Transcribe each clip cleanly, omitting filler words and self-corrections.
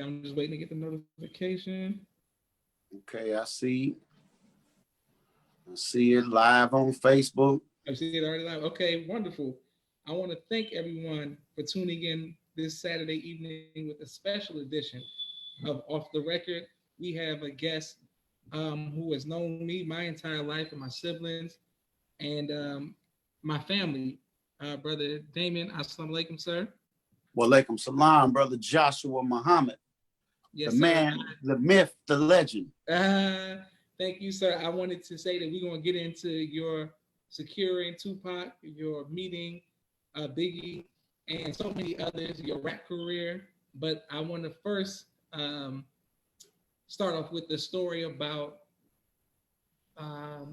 I'm just waiting to get the notification. Okay, I see. I see it live on Facebook. I see it already live. Okay, wonderful. I want to thank everyone for tuning in this Saturday evening with a special edition of Off the Record. We have a guest who has known me my entire life and my siblings and my family. Brother Damon, assalamu alaikum, sir. Walaikum salam, brother Joshua Muhammad, the Yes, sir. man, the myth, the legend. Thank you, sir. I wanted to say that we're going to get into your securing Tupac, your meeting Biggie, and so many others, your rap career. But I want to first start off with the story about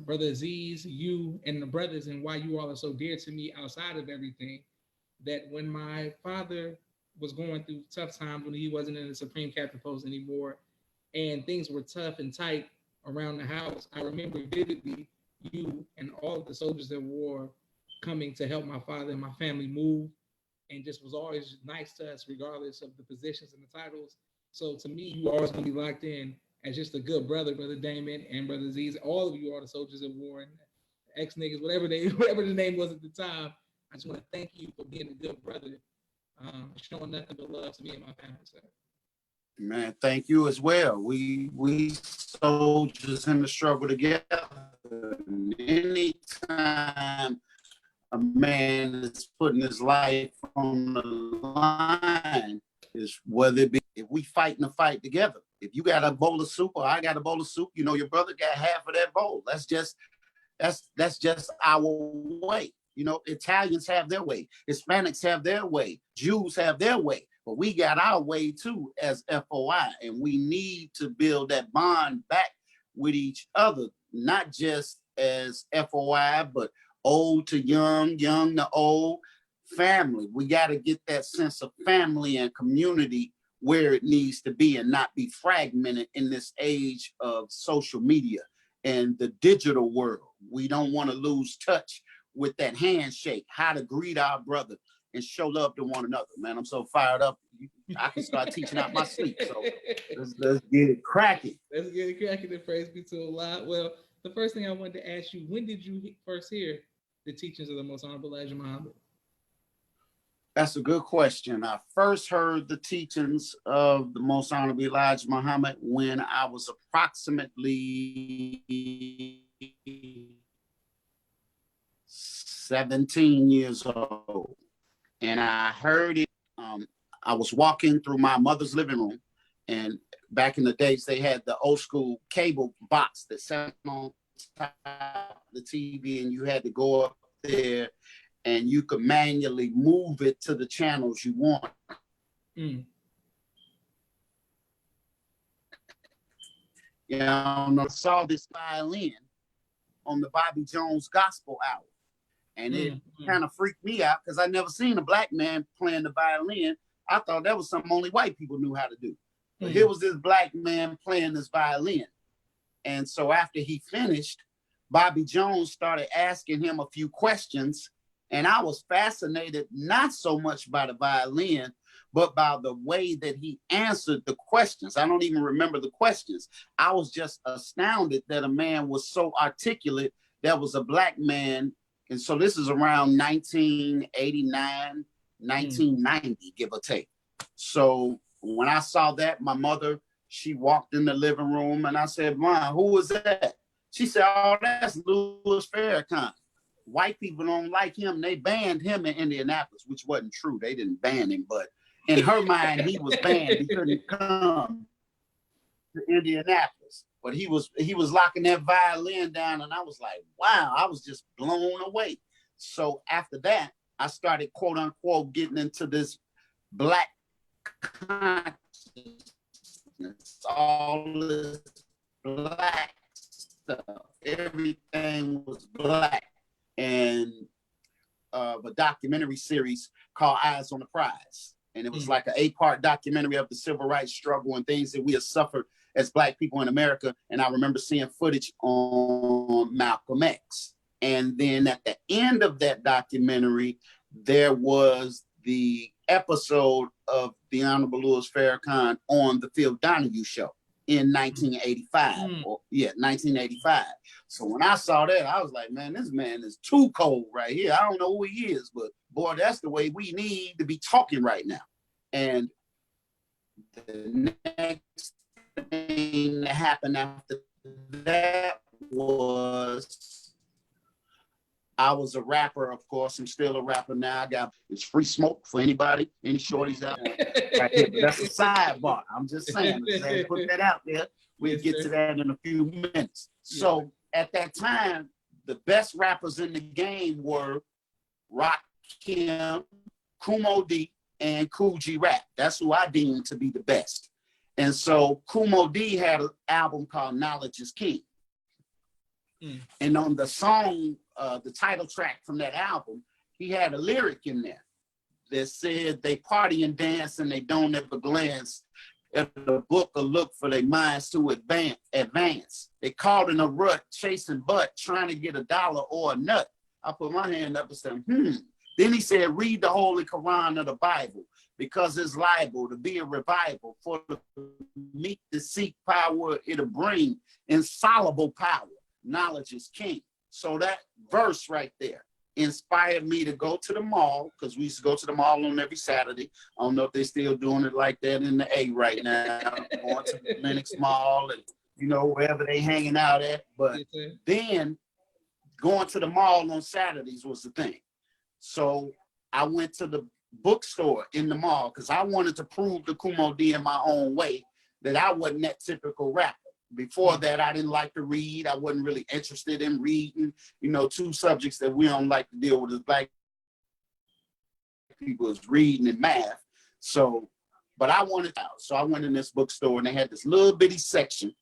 Brother Aziz, you, and the brothers, and why you all are so dear to me outside of everything. That when my father was going through tough times when he wasn't in the Supreme Captain post anymore, and things were tough and tight around the house, I remember vividly you and all of the soldiers of war coming to help my father and my family move, and just was always nice to us, regardless of the positions and the titles. So to me, you always gonna be locked in as just a good brother, Brother Damon and Brother Aziz. All of you are the soldiers of war and ex niggas, whatever they, whatever the name was at the time. I just want to thank you for being a good brother, showing nothing but love to me and my family, sir. Man, thank you as well. We soldiers in the struggle together. Anytime a man is putting his life on the line, is whether it be if we fighting a fight together. If you got a bowl of soup or I got a bowl of soup, you know your brother got half of that bowl. That's just our way. You know, Italians have their way, Hispanics have their way, Jews have their way, but we got our way too as FOI, and we need to build that bond back with each other, not just as FOI, but old to young, young to old, family. We got to get that sense of family and community where it needs to be and not be fragmented in this age of social media and the digital world. We don't want to lose touch with that handshake, how to greet our brother and show love to one another. Man, I'm so fired up. I can start teaching out my sleep. So let's get it cracking. Let's get it cracking and praise be to Allah. Well, the first thing I wanted to ask you, when did you first hear the teachings of the Most Honorable Elijah Muhammad? That's a good question. I first heard the teachings of the Most Honorable Elijah Muhammad when I was approximately 17 years old. And I heard it. I was walking through my mother's living room, and back in the days, they had the old school cable box that sat on top of the TV, and you had to go up there and you could manually move it to the channels you want. You know, I saw this violin on the Bobby Jones gospel album. And it kind of freaked me out because I never seen a black man playing the violin. I thought that was something only white people knew how to do. But here was this black man playing this violin. And so after he finished, Bobby Jones started asking him a few questions. And I was fascinated, not so much by the violin, but by the way that he answered the questions. I don't even remember the questions. I was just astounded that a man was so articulate that was a black man. And so this is around 1989, 1990, give or take. So when I saw that, my mother, she walked in the living room and I said, "Mom, who was that?" She said, "Oh, that's Louis Farrakhan. White people don't like him. They banned him in Indianapolis," which wasn't true. They didn't ban him, but in her mind, he was banned. He couldn't come to Indianapolis. But he was locking that violin down, and I was like, wow, I was just blown away. So after that, I started, quote unquote, getting into this black consciousness, all this black stuff. Everything was black. And a documentary series called Eyes on the Prize. And it was like an 8-part documentary of the civil rights struggle and things that we have suffered as Black people in America. And I remember seeing footage on Malcolm X. And then at the end of that documentary, there was the episode of the Honorable Louis Farrakhan on the Phil Donahue show in 1985. 1985. So when I saw that, I was like, man, this man is too cold right here. I don't know who he is, but boy, that's the way we need to be talking right now. And the next thing that happened after that was I was a rapper, of course. I'm still a rapper now. I got it's free smoke for anybody, any shorties out there. Right here. But that's a sidebar. I'm just saying, put that out there. We'll get to that in a few minutes. So at that time, the best rappers in the game were Rakim, Kumo D, and Kool G Rap. That's who I deemed to be the best. And so Kumo D had an album called Knowledge is King. And on the song, the title track from that album, he had a lyric in there that said, they party and dance and they don't ever glance at the book or look for their minds to advance. They caught in a rut, chasing butt, trying to get a dollar or a nut. I put my hand up and said, Then he said, read the Holy Quran of the Bible, because it's liable to be a revival for the meek to seek power it'll bring, insoluble power. Knowledge is king. So that verse right there inspired me to go to the mall, because we used to go to the mall on every Saturday. I don't know if they're still doing it like that in the A right now. Going to the Lenox Mall and, you know, wherever they hanging out at. But then going to the mall on Saturdays was the thing. So I went to the bookstore in the mall because I wanted to prove to Kumo D in my own way that I wasn't that typical rapper. Before that, I didn't like to read. I wasn't really interested in reading. You know, two subjects that we don't like to deal with as black people is reading and math. So, but I wanted out. So I went in this bookstore and they had this little bitty section.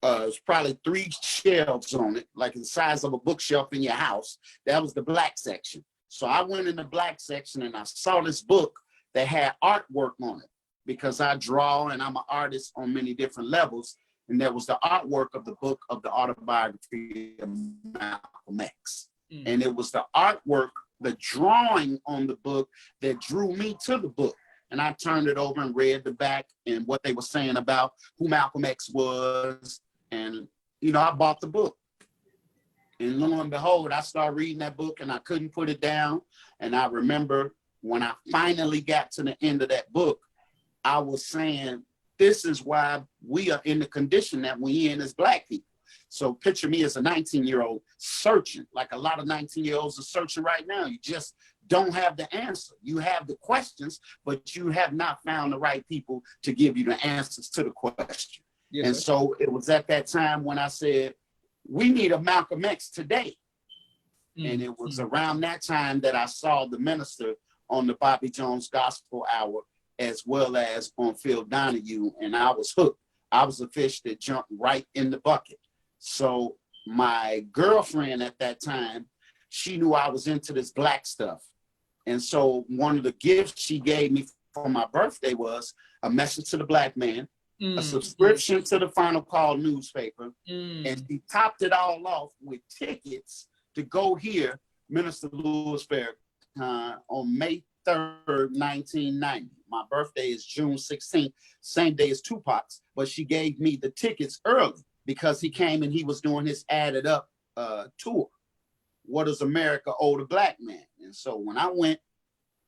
It was probably 3 shelves on it, like the size of a bookshelf in your house. That was the black section. So I went in the black section and I saw this book that had artwork on it, because I draw and I'm an artist on many different levels. And there was the artwork of the book of the autobiography of Malcolm X. And it was the artwork, the drawing on the book that drew me to the book. And I turned it over and read the back and what they were saying about who Malcolm X was. And, you know, I bought the book. And lo and behold, I started reading that book and I couldn't put it down. And I remember when I finally got to the end of that book, I was saying, this is why we are in the condition that we in as black people. So picture me as a 19-year-old searching, like a lot of 19-year-olds are searching right now. You just don't have the answer. You have the questions, but you have not found the right people to give you the answers to the question. Yes, and so it was at that time when I said, we need a Malcolm X today. And it was around that time that I saw the minister on the Bobby Jones Gospel Hour, as well as on Phil Donahue, and I was hooked. I was a fish that jumped right in the bucket. So my girlfriend at that time, she knew I was into this black stuff. And so one of the gifts she gave me for my birthday was a message to the black man, a subscription to the Final Call newspaper, and she topped it all off with tickets to go hear Minister Louis Farrakhan on May 3rd, 1990. My birthday is June 16th, same day as Tupac's, but she gave me the tickets early because he came and he was doing his added up tour. What does America owe the black man? And so when I went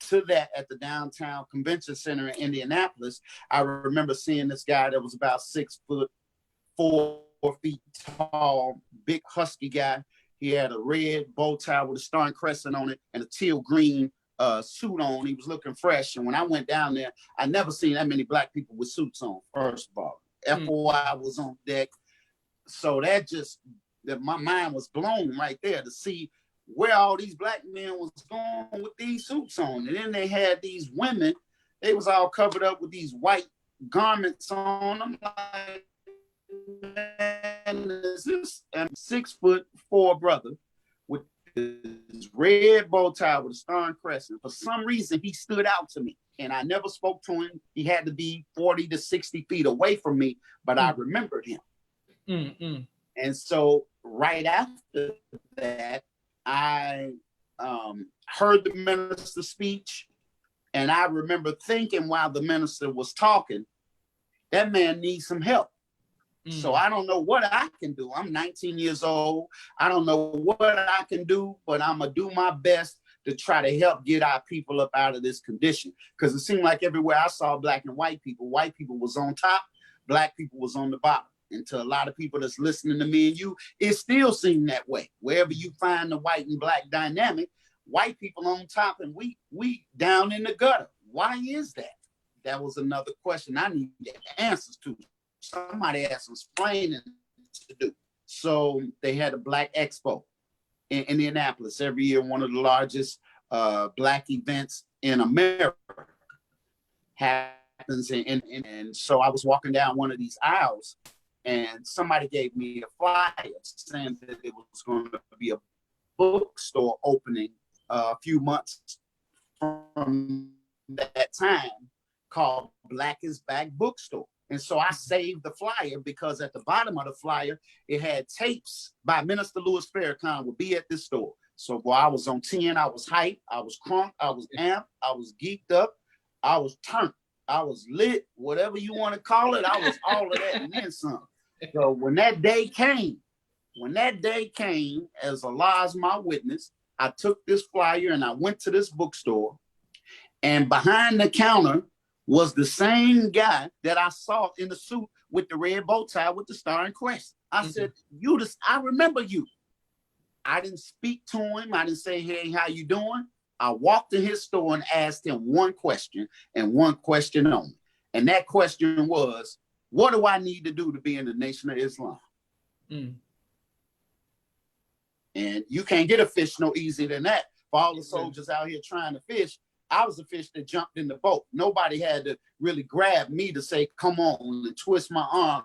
to that at the downtown convention center in Indianapolis, I remember seeing this guy that was about 6 foot, 4 feet tall, big husky guy. He had a red bow tie with a star and crescent on it and a teal green suit on. He was looking fresh. And when I went down there, I never seen that many black people with suits on, first of all. FOI was on deck. So that my mind was blown right there to see where all these black men was going with these suits on. And then they had these women, they was all covered up with these white garments on. I'm like, man, is this a 6'4" brother with his red bow tie with a star and crescent? For some reason, he stood out to me, and I never spoke to him. He had to be 40 to 60 feet away from me, but I remembered him. And so right after that, I heard the minister's speech. And I remember thinking while the minister was talking, that man needs some help. So I don't know what I can do. I'm 19 years old. I don't know what I can do, but I'm going to do my best to try to help get our people up out of this condition. Because it seemed like everywhere I saw black and white people was on top, black people was on the bottom. And to a lot of people that's listening to me and you, it still seemed that way. Wherever you find the white and black dynamic, white people on top and we down in the gutter. Why is that? That was another question I need answers to. Somebody had some explaining to do. So they had a Black Expo in Indianapolis every year, one of the largest Black events in America happens. And so I was walking down one of these aisles and somebody gave me a flyer saying that it was going to be a bookstore opening a few months from that time called Black is Back Bookstore. And so I saved the flyer because at the bottom of the flyer, it had tapes by Minister Louis Farrakhan would be at this store. So boy, I was on 10, I was hyped, I was crunk, I was amped, I was geeked up, I was turned, I was lit, whatever you want to call it, I was all of that and then some. So when that day came, as Allah is my witness, I took this flyer and I went to this bookstore, and behind the counter was the same guy that I saw in the suit with the red bow tie with the star and crest. I said, I remember you. I didn't speak to him. I didn't say, hey, how you doing? I walked in his store and asked him one question and one question only. And that question was, what do I need to do to be in the Nation of Islam? And you can't get a fish no easier than that. For all the soldiers out here trying to fish, I was the fish that jumped in the boat. Nobody had to really grab me to say, come on, and twist my arm.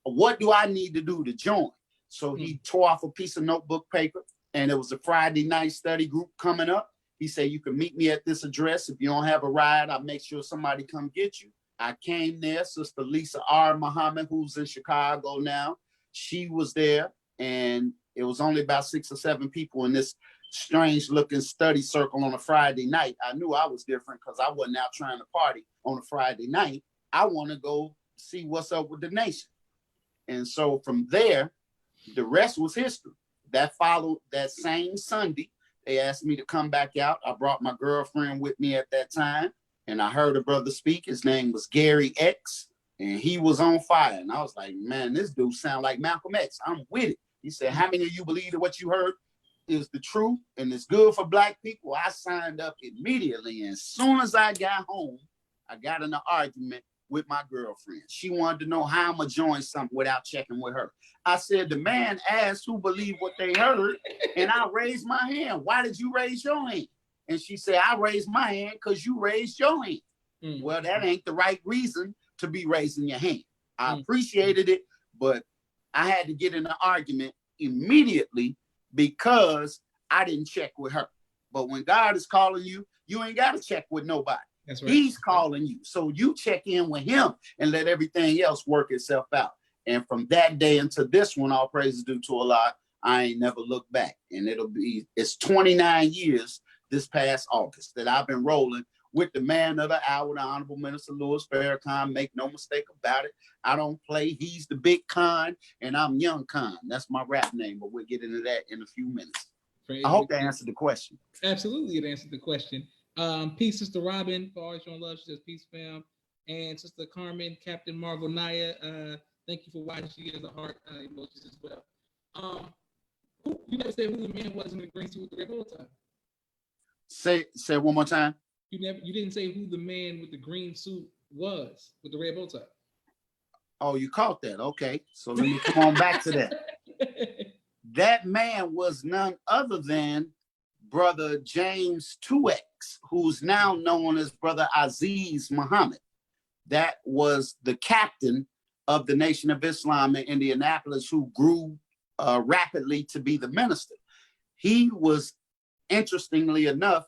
What do I need to do to join? So he tore off a piece of notebook paper, and it was a Friday night study group coming up. He said, you can meet me at this address. If you don't have a ride, I'll make sure somebody come get you. I came there. Sister Lisa R. Muhammad, who's in Chicago now, she was there, and it was only about 6 or 7 people in this strange looking study circle on a Friday night. I knew I was different because I wasn't out trying to party on a Friday night. I want to go see what's up with the nation. And so from there, the rest was history. That followed that same Sunday. They asked me to come back out. I brought my girlfriend with me at that time, and I heard a brother speak. His name was Gary X, and he was on fire. And I was like, man, this dude sound like Malcolm X. I'm with it. He said, how many of you believe that what you heard is the truth and it's good for black people? I signed up immediately. And as soon as I got home, I got in an argument with my girlfriend. She wanted to know how I'm going to join something without checking with her. I said, the man asked who believed what they heard, and I raised my hand. Why did you raise your hand? And she said, I raised my hand because you raised your hand. Well, that ain't the right reason to be raising your hand. I appreciated it, but I had to get in an argument immediately because I didn't check with her. But when God is calling you, you ain't got to check with nobody. That's right. He's calling you. So you check in with him and let everything else work itself out. And from that day into this one, all praises due to Allah, I ain't never looked back. And it's 29 years this past August that I've been rolling with the man of the hour, the Honorable Minister Louis Farrakhan. Make no mistake about it. I don't play. He's the big Khan, and I'm Young Khan. That's my rap name, but we'll get into that in a few minutes. I hope that answered the question. Absolutely, it answered the question. Peace, Sister Robin, for always showing love. She says, peace, fam. And Sister Carmen, Captain Marvel Naya, thank you for watching. She gives the heart emojis as well. You never said who the man was in the green suit with the red bow tie. Say it one more time. You didn't say who the man with the green suit was with the red bow tie. Oh, you caught that. Okay. So let me come on back to that. That man was none other than Brother James 2X, who's now known as Brother Aziz Muhammad. That was the captain of the Nation of Islam in Indianapolis, who grew rapidly to be the minister. He was, interestingly enough,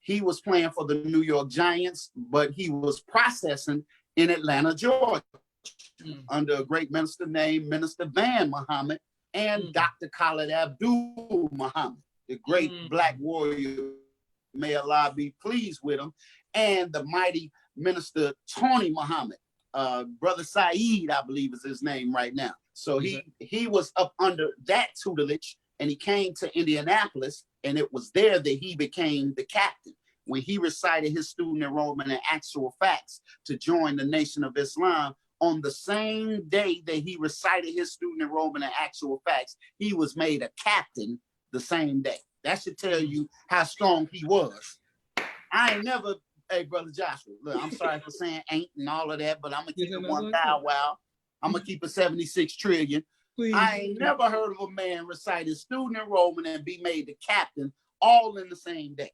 he was playing for the New York Giants, but he was processing in Atlanta, Georgia, under a great minister named Minister Van Muhammad and Dr. Khalid Abdul Muhammad, the great black warrior may Allah be pleased with him, and the mighty minister Tony Muhammad. Brother Saeed, I believe is his name right now. So he was up under that tutelage, and he came to Indianapolis, and it was there that he became the captain. When he recited his student enrollment and actual facts to join the Nation of Islam, on the same day that he recited his student enrollment and actual facts, he was made a captain the same day. That should tell you how strong he was. I ain't never, hey, Brother Joshua, look, I'm sorry for saying ain't and all of that, but I'm going to keep it 1 thou wow. I'm going to keep it 76 trillion. Please. I ain't never heard of a man recite his student enrollment and be made the captain all in the same day.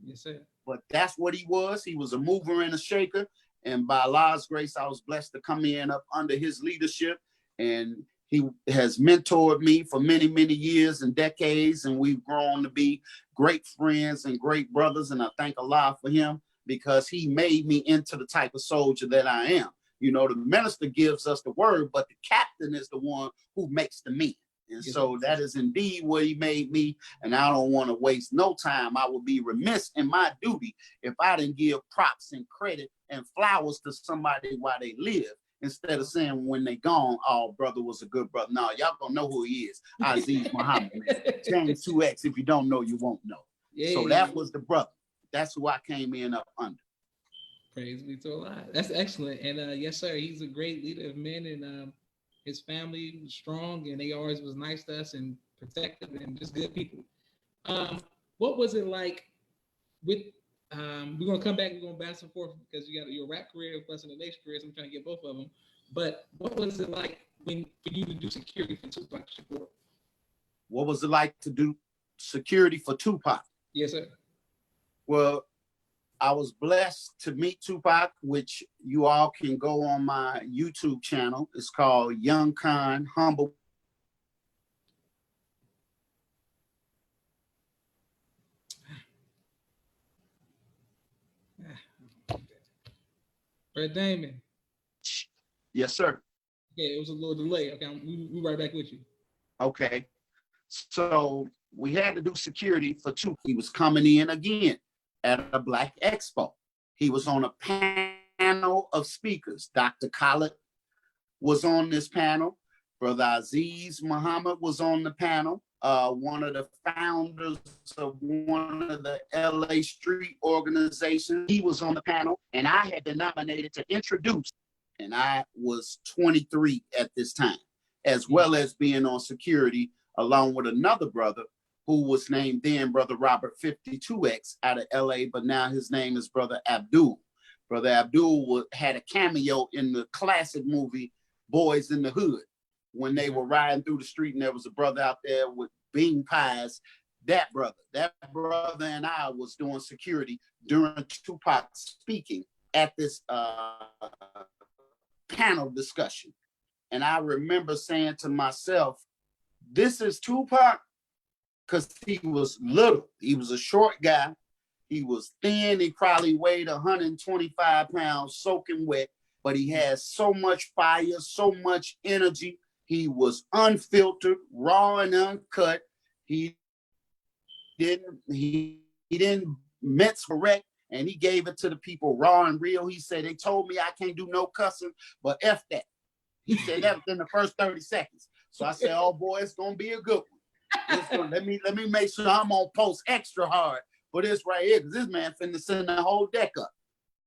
Yes, sir. But that's what he was. He was a mover and a shaker. And by Allah's grace, I was blessed to come in up under his leadership. And he has mentored me for many, many years and decades. And we've grown to be great friends and great brothers. And I thank Allah for him, because he made me into the type of soldier that I am. You know, the minister gives us the word, but the captain is the one who makes the men. And so that is indeed what he made me. And I don't want to waste no time. I would be remiss in my duty if I didn't give props and credit and flowers to somebody while they live, instead of saying when they gone, oh, brother was a good brother. No, y'all gonna know who he is. Aziz Muhammad, man. James 2X. If you don't know, you won't know. Yeah. So that was the brother. That's who I came in up under. Praise be to Allah. That's excellent. And yes, sir, he's a great leader of men, and his family was strong, and they always was nice to us and protective and just good people. What was it like with, we're going to come back, we're going to bounce and forth, because you got your rap career plus in the nation career, so I'm trying to get both of them. But what was it like for you to do security for Tupac Shakur? What was it like to do security for Tupac? Yes, sir. Well, I was blessed to meet Tupac, which you all can go on my YouTube channel. It's called Young Khan Humble. Brother Damon. Yes, sir. Yeah, it was a little delay. Okay, we right back with you. Okay. So we had to do security for Tupac. He was coming in again at a Black Expo. He was on a panel of speakers. Dr. Khaled was on this panel. Brother Aziz Muhammad was on the panel. One of the founders of one of the LA street organizations, he was on the panel. And I had been nominated to introduce, and I was 23 at this time, as well as being on security along with another brother who was named then Brother Robert 52X out of LA, but now his name is Brother Abdul. Brother Abdul had a cameo in the classic movie Boys in the Hood, when they were riding through the street and there was a brother out there with bean pies. That brother and I was doing security during Tupac speaking at this panel discussion. And I remember saying to myself, this is Tupac? Because he was little. He was a short guy. He was thin. He probably weighed 125 pounds, soaking wet, but he had so much fire, so much energy. He was unfiltered, raw and uncut. He didn't mince correct, and he gave it to the people raw and real. He said, they told me I can't do no cussing, but F that. He said that within the first 30 seconds. So I said, oh boy, it's gonna be a good one. Let me make sure I'm on post extra hard for this right here, because this man finna send the whole deck up.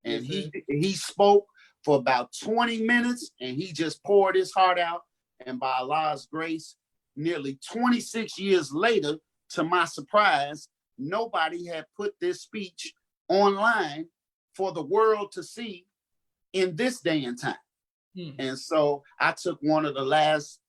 And he spoke for about 20 minutes, and he just poured his heart out. And by Allah's grace, nearly 26 years later, to my surprise, nobody had put this speech online for the world to see in this day and time. And so I took one of the last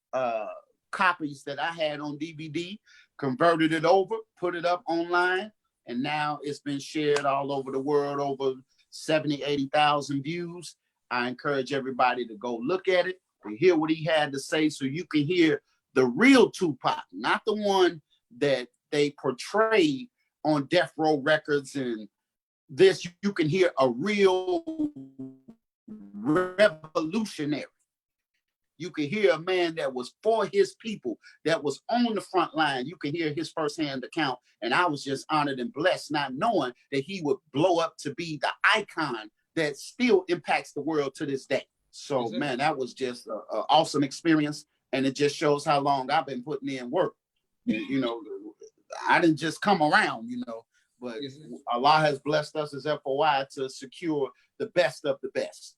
copies that I had on DVD, converted it over, put it up online, and now it's been shared all over the world, over 70, 80,000 views. I encourage everybody to go look at it and hear what he had to say, so you can hear the real Tupac, not the one that they portrayed on Death Row Records. And this, you can hear a real revolutionary. You could hear a man that was for his people, that was on the front line. You could hear his firsthand account. And I was just honored and blessed, not knowing that he would blow up to be the icon that still impacts the world to this day. So, man, that was just an awesome experience. And it just shows how long I've been putting in work. And, you know, I didn't just come around, you know, but Allah has blessed us as FOI to secure the best of the best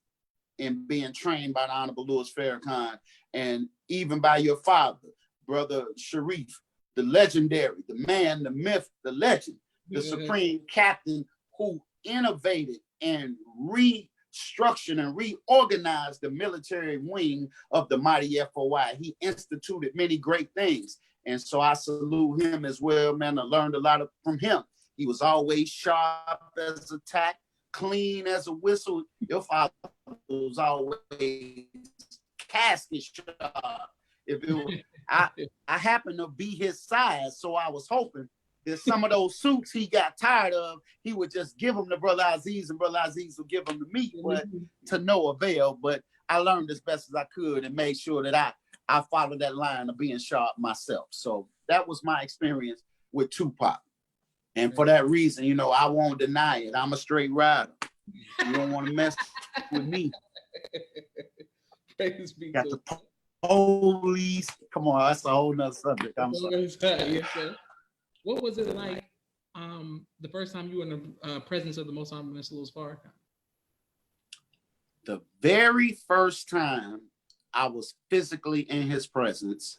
in being trained by the Honorable Louis Farrakhan, and even by your father, Brother Sharif, the legendary, the man, the myth, the legend, the supreme captain who innovated and restructured and reorganized the military wing of the mighty FOI. He instituted many great things. And so I salute him as well, man. I learned a lot from him. He was always sharp as a tack, clean as a whistle. Your father was always casket sharp. If it was, I happened to be his size, so I was hoping that some of those suits he got tired of, he would just give them to Brother Aziz, and Brother Aziz would give them to me, but to no avail. But I learned as best as I could and made sure that I followed that line of being sharp myself. So that was my experience with Tupac. And for that reason, you know, I won't deny it. I'm a straight rider. You don't want to mess with me. Got the police. Come on, that's a whole nother subject. I'm sorry. Yes, sir. What was it like the first time you were in the presence of the Most Honorable Mr. Louis Farrakhan? The very first time I was physically in his presence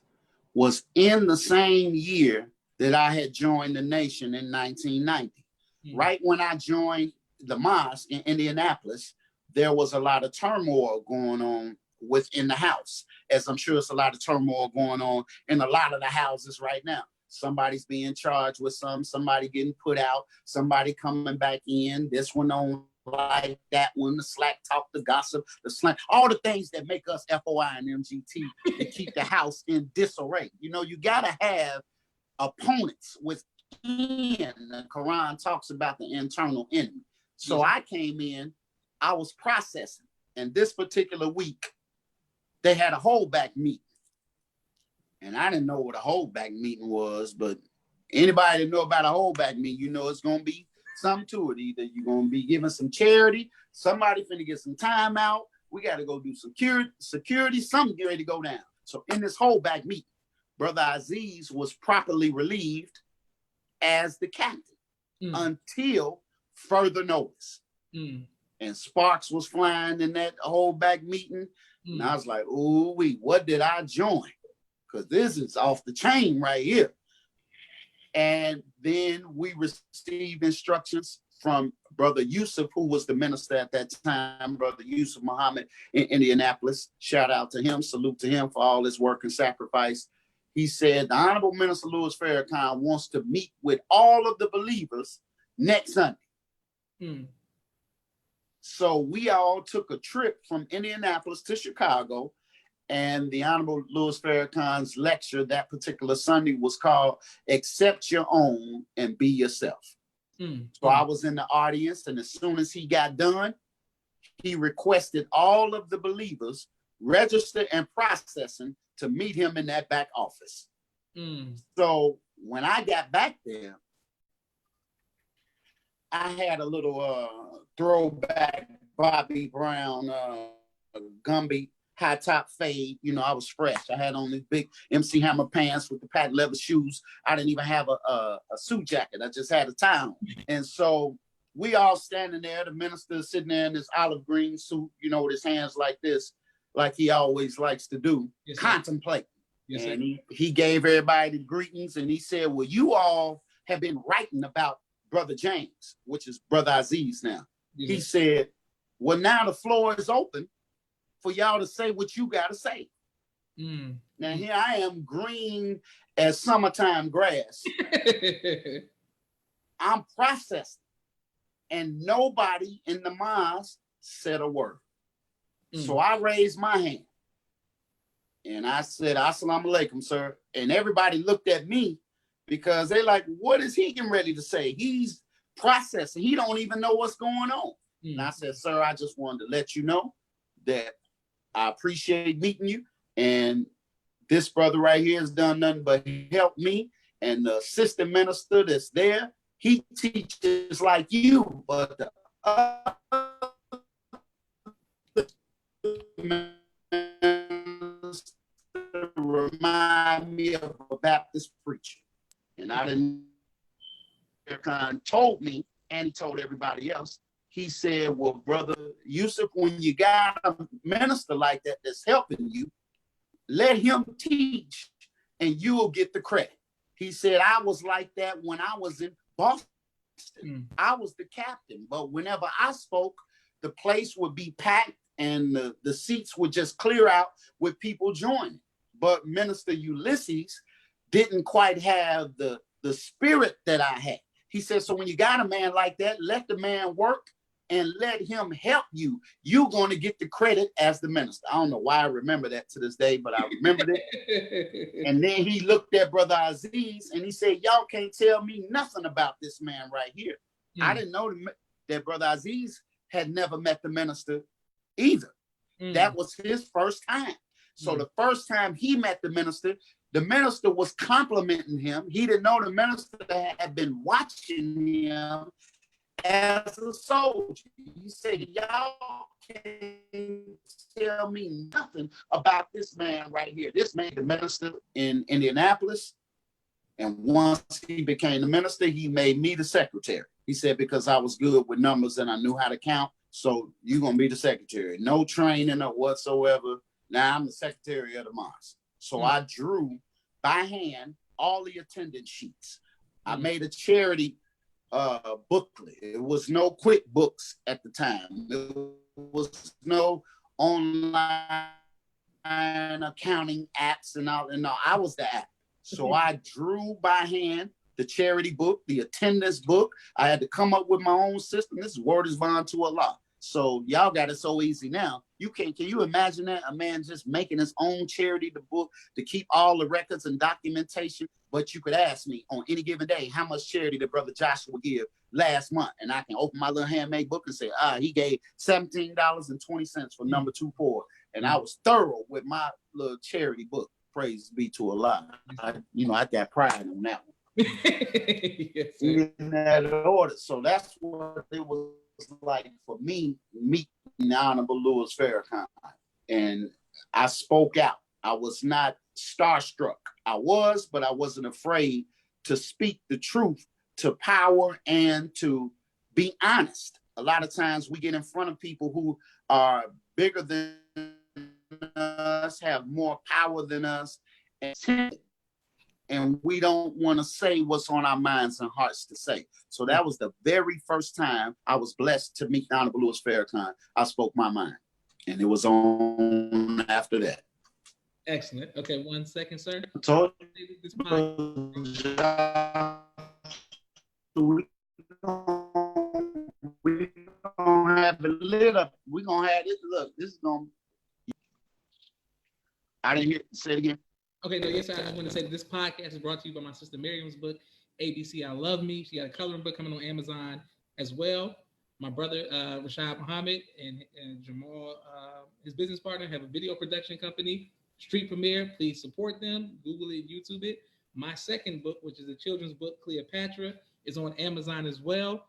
was in the same year that I had joined the nation in 1990. Right when I joined the mosque in Indianapolis, there was a lot of turmoil going on within the house, as I'm sure it's a lot of turmoil going on in a lot of the houses right now. Somebody's being charged with somebody getting put out, somebody coming back in, this one on like that one, the slack talk, the gossip, the slang, all the things that make us FOI and MGT and keep the house in disarray. You know, you gotta have opponents within. The Quran talks about the internal enemy. So I came in, I was processing, and this particular week, they had a holdback meeting. And I didn't know what a holdback meeting was, but anybody that know about a holdback meeting, you know it's going to be something to it. Either you're going to be giving some charity, somebody finna get some time out, we got to go do security, something get ready to go down. So in this holdback meeting, Brother Aziz was properly relieved as the captain until further notice. And sparks was flying in that holdback meeting. And I was like, ooh, what did I join? Because this is off the chain right here. And then we received instructions from Brother Yusuf, who was the minister at that time, Brother Yusuf Muhammad in Indianapolis. Shout out to him, salute to him for all his work and sacrifice. He said, the Honorable Minister Louis Farrakhan wants to meet with all of the believers next Sunday. So we all took a trip from Indianapolis to Chicago, and the Honorable Louis Farrakhan's lecture that particular Sunday was called Accept Your Own and Be Yourself. So I was in the audience, and as soon as he got done, he requested all of the believers register and processing to meet him in that back office. So when I got back there, I had a little throwback Bobby Brown Gumby high top fade. You know, I was fresh. I had on these big MC Hammer pants with the patent leather shoes. I didn't even have a suit jacket. I just had a tie on. And so we all standing there, the minister sitting there in this olive green suit, you know, with his hands like this, like he always likes to do, contemplate. And he gave everybody the greetings, and he said, well, you all have been writing about Brother James, which is Brother Aziz now. He said, well, now the floor is open for y'all to say what you got to say. Now here I am, green as summertime grass. I'm processing, and nobody in the mosque said a word. So I raised my hand, and I said, Assalamu alaikum, sir. And everybody looked at me because they like, what is he getting ready to say? He's processing. He don't even know what's going on. And I said, sir, I just wanted to let you know that I appreciate meeting you. And this brother right here has done nothing but help me. And the assistant minister that's there, he teaches like you, but the other minister remind me of a Baptist preacher. And I didn't, Farrakhan told me, and he told everybody else, he said, well, brother Yusuf, when you got a minister like that that's helping you, let him teach and you will get the credit. He said, I was like that when I was in Boston. I was the captain, but whenever I spoke, the place would be packed and the seats would just clear out with people joining. But Minister Ulysses didn't quite have the spirit that I had. He said, so when you got a man like that, let the man work and let him help you. You're going to get the credit as the minister. I don't know why I remember that to this day, but I remembered it. And then he looked at Brother Aziz and he said, y'all can't tell me nothing about this man right here. I didn't know that Brother Aziz had never met the minister either. That was his first time. So the first time he met the minister was complimenting him. He didn't know the minister had been watching him as a soldier. He said, y'all can't tell me nothing about this man right here. This man, the minister in Indianapolis. And once he became the minister, he made me the secretary. He said, because I was good with numbers and I knew how to count. So you're going to be the secretary. No training or whatsoever. Now I'm the secretary of the mosque. So I drew by hand all the attendance sheets. I made a charity booklet. It was no QuickBooks at the time. It was no online accounting apps and all. And no, I was the app. So I drew by hand the charity book, the attendance book. I had to come up with my own system. This word is bond to Allah. So y'all got it so easy now. Can you imagine that? A man just making his own charity, the book, to keep all the records and documentation. But you could ask me on any given day, how much charity did Brother Joshua give last month? And I can open my little handmade book and say, he gave $17.20 for number 24. And I was thorough with my little charity book. Praise be to Allah. I got pride on that one. Yes, in that order. So that's what it was like for me meeting the Honorable Louis Farrakhan. And I spoke out. I was not starstruck. I was, but I wasn't afraid to speak the truth to power and to be honest. A lot of times we get in front of people who are bigger than us, have more power than us, and we don't want to say what's on our minds and hearts to say. So that was the very first time I was blessed to meet the Honorable Louis Farrakhan. I spoke my mind, and it was on after that. Excellent. Okay, 1 second, sir. We gonna have it lit up. We gonna have this. Look, this is gonna. I didn't hear. Say it again. Okay, no, yes, I just want to say that this podcast is brought to you by my sister Miriam's book, ABC I Love Me. She got a coloring book coming on Amazon as well. My brother, Rashad Muhammad, and Jamal, his business partner, have a video production company, Street Premiere. Please support them. Google it, YouTube it. My second book, which is a children's book, Cleopatra, is on Amazon as well.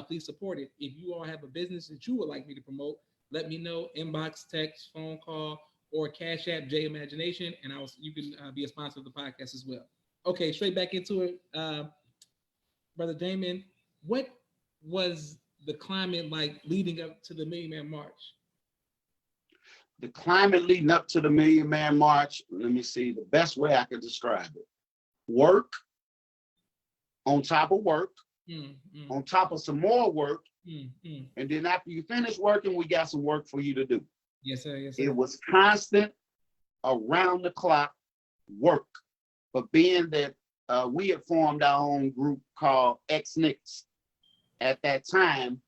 Please support it. If you all have a business that you would like me to promote, let me know. Inbox, text, phone call, or Cash App, J Imagination, and you can be a sponsor of the podcast as well. Okay, straight back into it. Brother Damon, what was the climate like leading up to the Million Man March? The climate leading up to the Million Man March, let me see, the best way I could describe it. Work, on top of work, on top of some more work, and then after you finish working, we got some work for you to do. Yes, sir. Yes, sir. It was constant, around the clock work. But being that we had formed our own group called Ex-Nicks, at that time,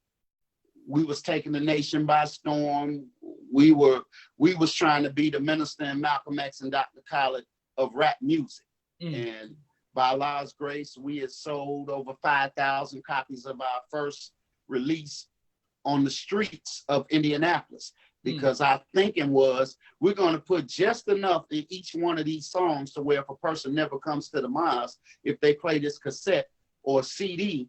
we was taking the nation by storm. We was trying to be the Minister and Malcolm X and Dr. Khaled of rap music. And by Allah's grace, we had sold over 5,000 copies of our first release on the streets of Indianapolis. because our thinking was we're going to put just enough in each one of these songs to where if a person never comes to the mosque, if they play this cassette or CD,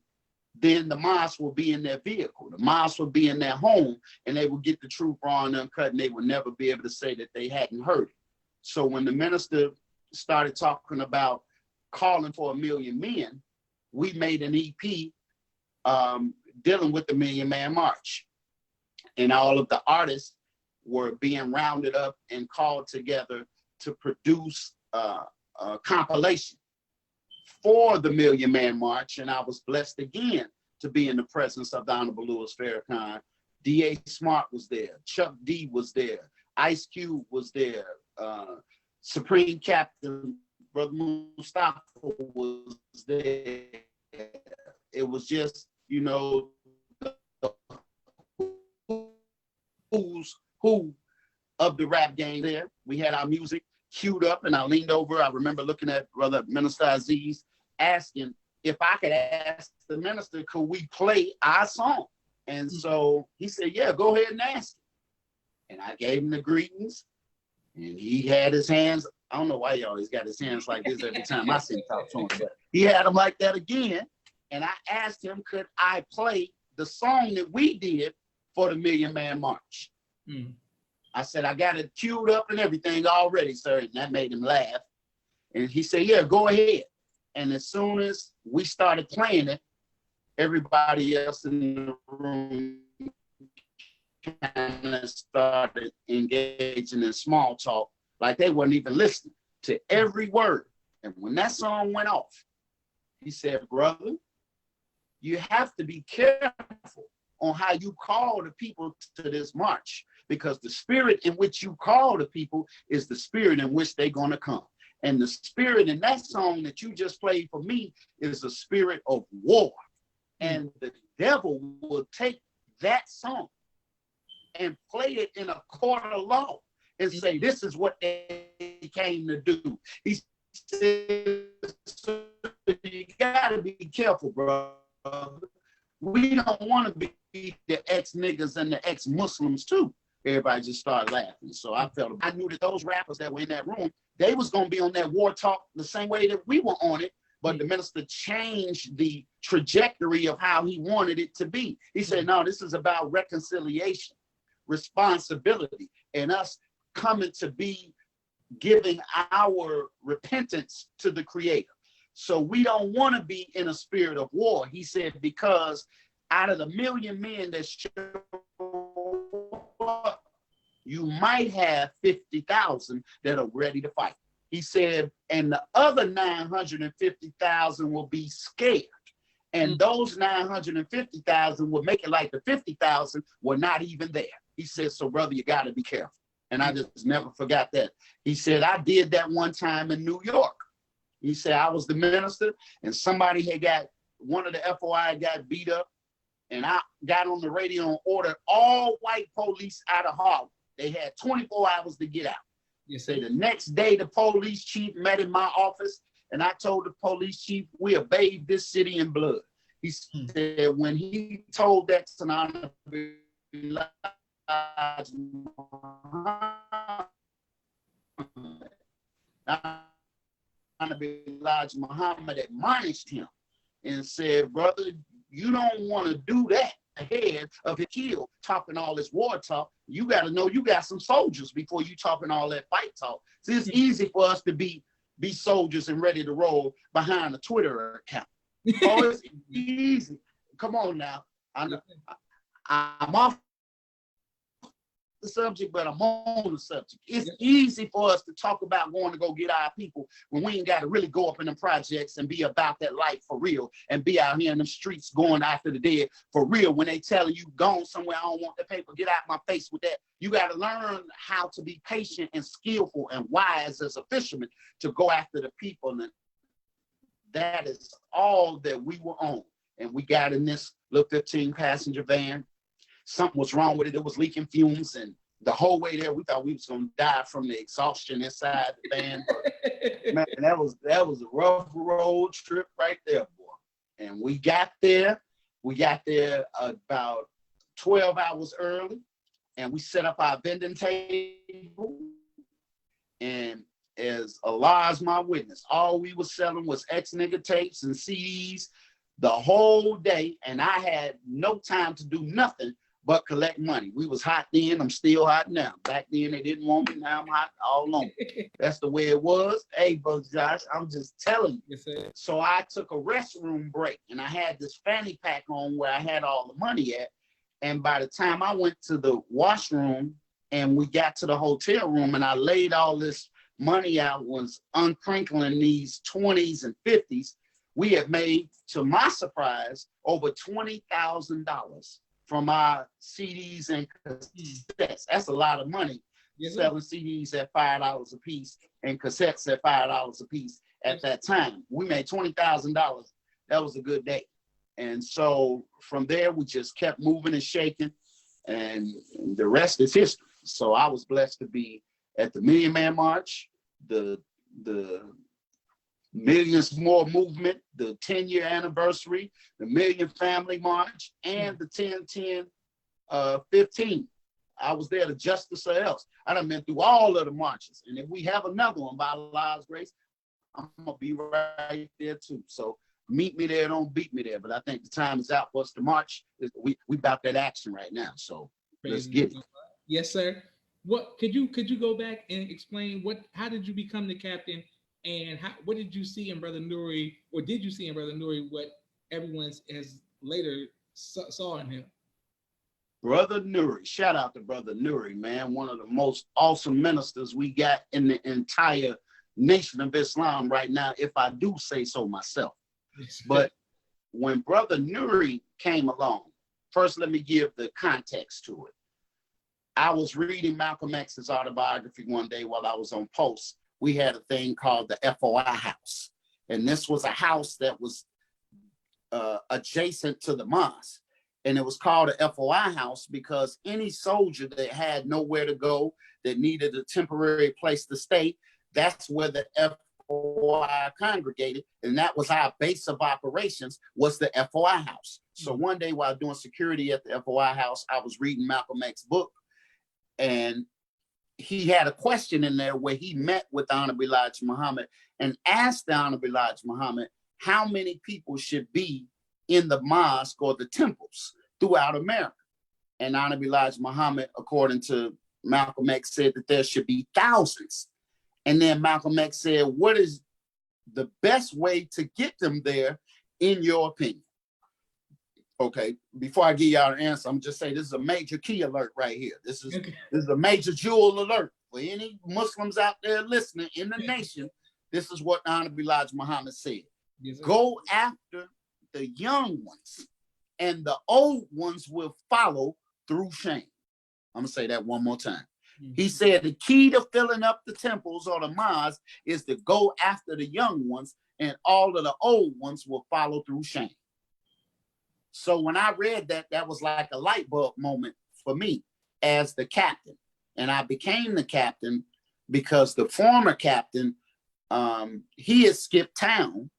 then the mosque will be in their vehicle. The mosque will be in their home, and they will get the truth raw and uncut, and they will never be able to say that they hadn't heard it. So when the minister started talking about calling for 1 million men, we made an EP dealing with the Million Man March. And all of the artists were being rounded up and called together to produce a compilation for the Million Man March. And I was blessed again to be in the presence of the Honorable Louis Farrakhan. D.A. Smart was there. Chuck D was there. Ice Cube was there. Supreme Captain Brother Mustafa was there. It was just, you know, who's who of the rap game there. We had our music queued up, and I leaned over. I remember looking at Brother Minister Aziz, asking if I could ask the minister, could we play our song? And so he said, yeah, go ahead and ask him. And I gave him the greetings, and he had his hands. I don't know why he always got his hands like this every time I see him talk to him, but he had them like that again. And I asked him, could I play the song that we did for the Million Man March? I said, I got it queued up and everything already, sir. And that made him laugh. And he said, yeah, go ahead. And as soon as we started playing it, everybody else in the room kind of started engaging in small talk, like they weren't even listening to every word. And when that song went off, he said, brother, you have to be careful on how you call the people to this march, because the spirit in which you call the people is the spirit in which they're going to come. And the spirit in that song that you just played for me is a spirit of war. And the devil will take that song and play it in a court of law and say, this is what they came to do. He said, so you got to be careful, brother. We don't want to be the ex-niggas and the ex-Muslims too. Everybody just started laughing. So I knew that those rappers that were in that room, they was going to be on that war talk the same way that we were on it. But the minister changed the trajectory of how he wanted it to be. He said, no, this is about reconciliation, responsibility, and us coming to be giving our repentance to the Creator. So we don't want to be in a spirit of war. He said, because out of the 1 million men that show up, you might have 50,000 that are ready to fight. He said, and the other 950,000 will be scared. And those 950,000 will make it like the 50,000 were not even there. He said, so brother, you got to be careful. And I just never forgot that. He said, I did that one time in New York. He said, I was the minister and somebody had got, one of the FOI got beat up, and I got on the radio and ordered all white police out of Harlem. They had 24 hours to get out. You say the next day, the police chief met in my office, and I told the police chief, we'll bathe this city in blood. He said, when he told that to Elijah Muhammad admonished him and said, brother, you don't want to do that ahead of his kill, talking all this war talk. You got to know you got some soldiers before you talking all that fight talk. So it's easy for us to be soldiers and ready to roll behind a Twitter account. Oh, it's easy. Come on now. I'm off the subject, but I'm on the subject. It's easy for us to talk about going to go get our people when we ain't got to really go up in them projects and be about that life for real and be out here in the streets going after the dead for real. When they telling you gone somewhere, I don't want the paper, get out my face with that. You got to learn how to be patient and skillful and wise as a fisherman to go after the people. And that is all that we were on. And we got in this little 15-passenger van. Something was wrong with it. It was leaking fumes, and the whole way there, we thought we was gonna die from the exhaustion inside the van. Man, that was a rough road trip right there, boy. And we got there about 12 hours early. and we set up our vending table. And as Allah is my witness, all we were selling was ex-nigga tapes and CDs the whole day. And I had no time to do nothing but collect money. We was hot then. I'm still hot now. Back then, they didn't want me. Now I'm hot all on. That's the way it was. Hey, Brother Josh, I'm just telling you. Yes, so I took a restroom break, and I had this fanny pack on where I had all the money at. And by the time I went to the washroom and we got to the hotel room and I laid all this money out, was uncrinkling these 20s and 50s, we had made, to my surprise, over $20,000 from our CDs and cassettes. That's a lot of money. Selling CDs at $5 a piece and cassettes at $5 a piece at that time. We made $20,000. That was a good day. And so from there, we just kept moving and shaking, and the rest is history. So I was blessed to be at the Million Man March, the Millions More movement, the 10-year anniversary, the Million Family March, and the 10-10-15. I was there to justice or else. I done been through all of the marches. And if we have another one by Allah's grace, I'm going to be right there too. So meet me there, don't beat me there. But I think the time is out for us to march. We about that action right now. So let's get it. Yes, sir. What could you go back and explain how did you become the captain, and what did you see in Brother Nuri, or did you see in Brother Nuri what everyone has later saw in him? Brother Nuri, shout out to Brother Nuri, man. One of the most awesome ministers we got in the entire nation of Islam right now, if I do say so myself. But when Brother Nuri came along, first let me give the context to it. I was reading Malcolm X's autobiography one day while I was on post. We had a thing called the FOI house. And this was a house that was adjacent to the mosque. And it was called a FOI house because any soldier that had nowhere to go, that needed a temporary place to stay, that's where the FOI congregated. And that was our base of operations, was the FOI house. So one day while doing security at the FOI house, I was reading Malcolm X's book. And he had a question in there where he met with the Honorable Elijah Muhammad and asked the Honorable Elijah Muhammad how many people should be in the mosque or the temples throughout America. And Honorable Elijah Muhammad, according to Malcolm X, said that there should be thousands. And then Malcolm X said, what is the best way to get them there, in your opinion? Okay, before I give y'all an answer, I'm just saying this is a major key alert right here. This is a major jewel alert for any Muslims out there listening in the nation. This is what Honorable Elijah Muhammad said. Yes, go after the young ones, and the old ones will follow through shame. I'm gonna say that one more time. He said the key to filling up the temples or the mosques is to go after the young ones, and all of the old ones will follow through shame. So when I read that, that was like a light bulb moment for me as the captain. And I became the captain because the former captain, he had skipped town.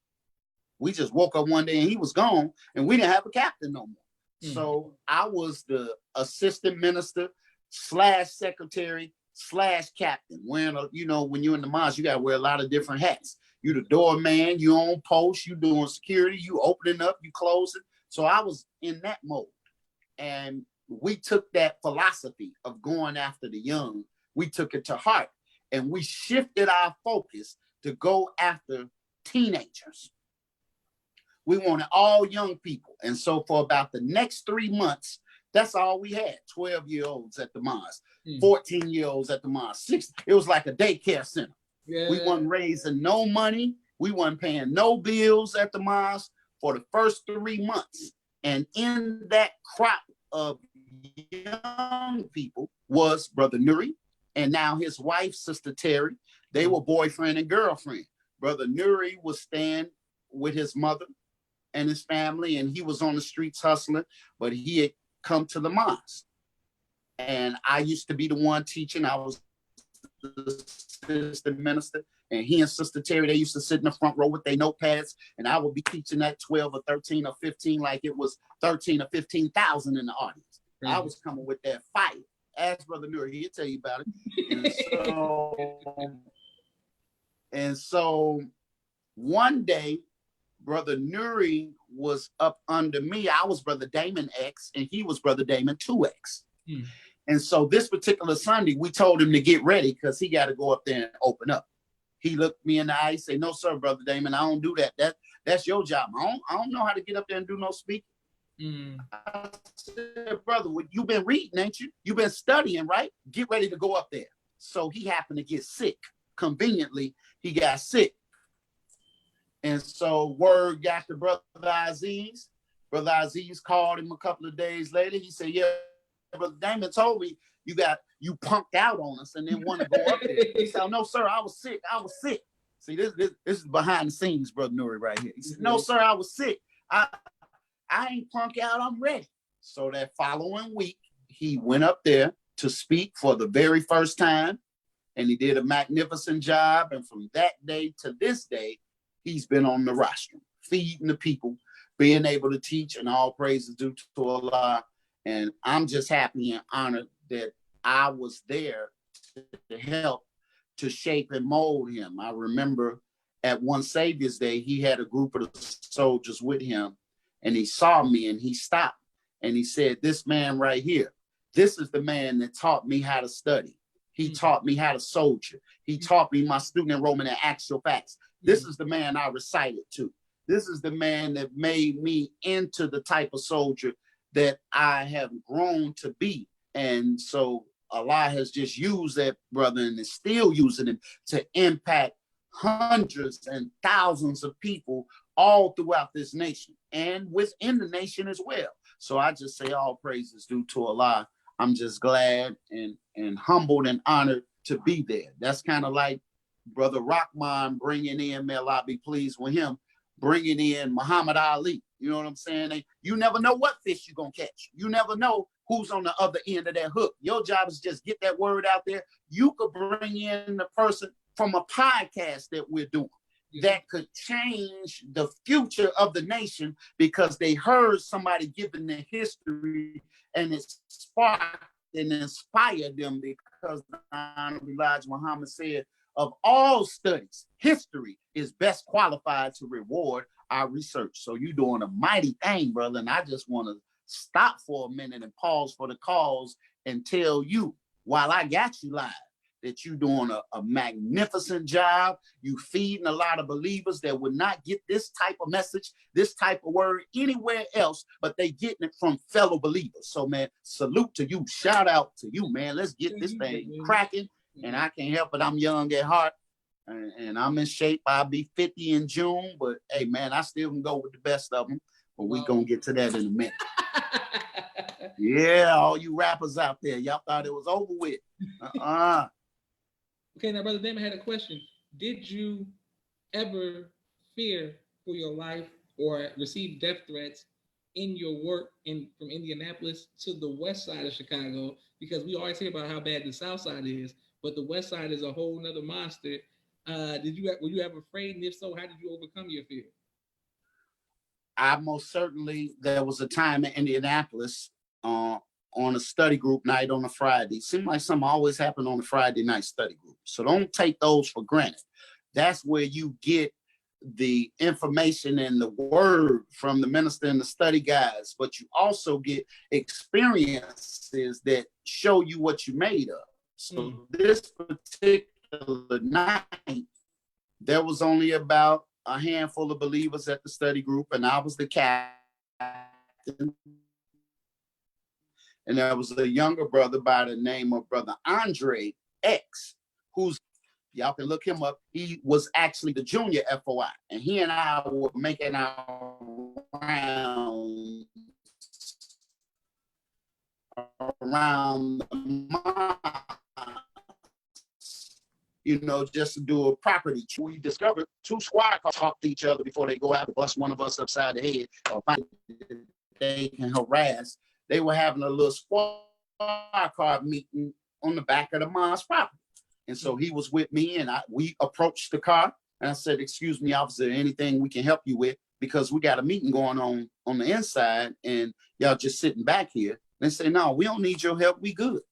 We just woke up one day and he was gone, and we didn't have a captain no more. So I was the assistant minister / secretary / captain. Wearing when you're in the mosque, you got to wear a lot of different hats. You the doorman, you on post, you doing security, you opening up, you closing. So I was in that mode. And we took that philosophy of going after the young, we took it to heart, and we shifted our focus to go after teenagers. We wanted all young people. And so for about the next 3 months, that's all we had. 12-year-olds at the mosque, 14-year-olds at the mosque, 6. It was like a daycare center. Yeah. We wasn't raising no money. We wasn't paying no bills at the mosque for the first 3 months. And in that crop of young people was Brother Nuri, and now his wife, Sister Terry. They were boyfriend and girlfriend. Brother Nuri was staying with his mother and his family, and he was on the streets hustling, but he had come to the mosque. And I used to be the one teaching. I was the assistant minister, and he and Sister Terry, they used to sit in the front row with their notepads, and I would be teaching that 12 or 13 or 15 like it was 13 or 15,000 in the audience. I was coming with that fire. Ask Brother Nuri, he'll tell you about it. And so one day, Brother Nuri was up under me. I was Brother Damon X, and he was Brother Damon 2X. And so this particular Sunday, we told him to get ready because he got to go up there and open up. He looked me in the eye, say, "No, sir, Brother Damon, I don't do that. That's your job. I don't know how to get up there and do no speaking." I said, "Brother, well, you've been reading, ain't you? You've been studying, right? Get ready to go up there." So he happened to get sick. Conveniently, he got sick. And so word got to Brother Aziz. Brother Aziz called him a couple of days later. He said, "Yeah, Brother Damon told me you punked out on us and then want to go up there." He said, "No, sir, I was sick. See, this is behind the scenes, Brother Nuri, right here. He said, "No, sir, I was sick. I ain't punk out. I'm ready." So that following week, he went up there to speak for the very first time, and he did a magnificent job. And from that day to this day, he's been on the rostrum, feeding the people, being able to teach, and all praise is due to Allah. And I'm just happy and honored that I was there to help to shape and mold him. I remember at one Savior's Day, he had a group of soldiers with him, and he saw me and he stopped and he said, "This man right here, this is the man that taught me how to study. He taught me how to soldier. He taught me my student enrollment and actual facts. This is the man I recited to. This is the man that made me into the type of soldier that I have grown to be." And so Allah has just used that brother and is still using him to impact hundreds and thousands of people all throughout this nation and within the nation as well. So I just say all praises due to Allah. I'm just glad and humbled and honored to be there. That's kind of like Brother Rahman bringing in, may Allah be pleased with him, bringing in Muhammad Ali. You know what I'm saying? You never know what fish you're going to catch. You never know who's on the other end of that hook. Your job is just get that word out there. You could bring in the person from a podcast that we're doing that could change the future of the nation because they heard somebody giving their history and it sparked and inspired them, because Elijah Muhammad said, "Of all studies, history is best qualified to reward our research." So you're doing a mighty thing, brother. And I just want to stop for a minute and pause for the cause and tell you, while I got you live, that you're doing a magnificent job. You feeding a lot of believers that would not get this type of message, this type of word anywhere else, but they getting it from fellow believers. So, man, salute to you. Shout out to you, man. Let's get this thing cracking. And I can't help it. I'm young at heart and I'm in shape. I'll be 50 in June, but hey, man, I still can go with the best of them. But we gonna get to that in a minute. Yeah, all you rappers out there, y'all thought it was over with. Okay, now, Brother Damon had a question. Did you ever fear for your life or receive death threats in your work from Indianapolis to the west side of Chicago? Because we always hear about how bad the south side is, but the west side is a whole nother monster. Were you ever afraid? And if so, how did you overcome your fear? I most certainly, there was a time in Indianapolis on a study group night on a Friday. Seemed like something always happened on a Friday night study group. So don't take those for granted. That's where you get the information and the word from the minister and the study guys, but you also get experiences that show you what you made of. So this particular night, there was only about a handful of believers at the study group, and I was the captain. And there was a younger brother by the name of Brother Andre X, who's, y'all can look him up. He was actually the junior FOI, and he and I were making our rounds around the just to do a property. We discovered 2 squad cars talk to each other before they go out to bust one of us upside the head or find they can harass. They were having a little squad car meeting on the back of the mosque property. And so he was with me, and we approached the car, and I said, "Excuse me, officer, anything we can help you with? Because we got a meeting going on the inside, and y'all just sitting back here." They say, "No, we don't need your help. We good."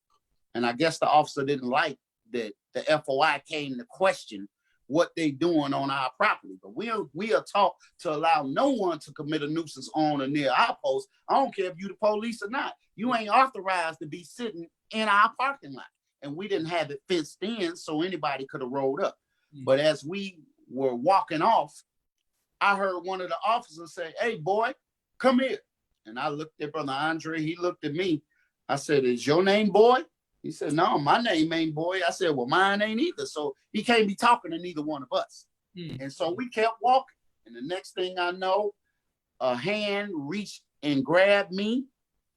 And I guess the officer didn't like that the FOI came to question what they doing on our property. But we are taught to allow no one to commit a nuisance on or near our post. I don't care if you the police or not. You ain't authorized to be sitting in our parking lot. And we didn't have it fenced in so anybody could have rolled up. But as we were walking off, I heard one of the officers say, "Hey, boy, come here." And I looked at Brother Andre. He looked at me. I said, "Is your name Boy?" He said, "No, my name ain't Boy." I said, "Well, mine ain't either." So he can't be talking to neither one of us. And so we kept walking. And the next thing I know, a hand reached and grabbed me.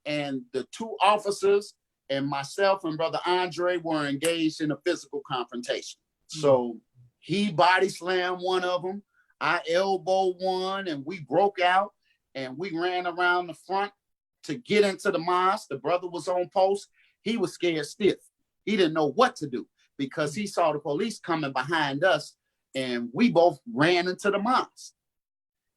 And the two officers and myself and Brother Andre were engaged in a physical confrontation. So he body slammed one of them. I elbowed one, and we broke out, and we ran around the front to get into the mosque. The brother was on post. He was scared stiff. He didn't know what to do because he saw the police coming behind us, and we both ran into the mosque.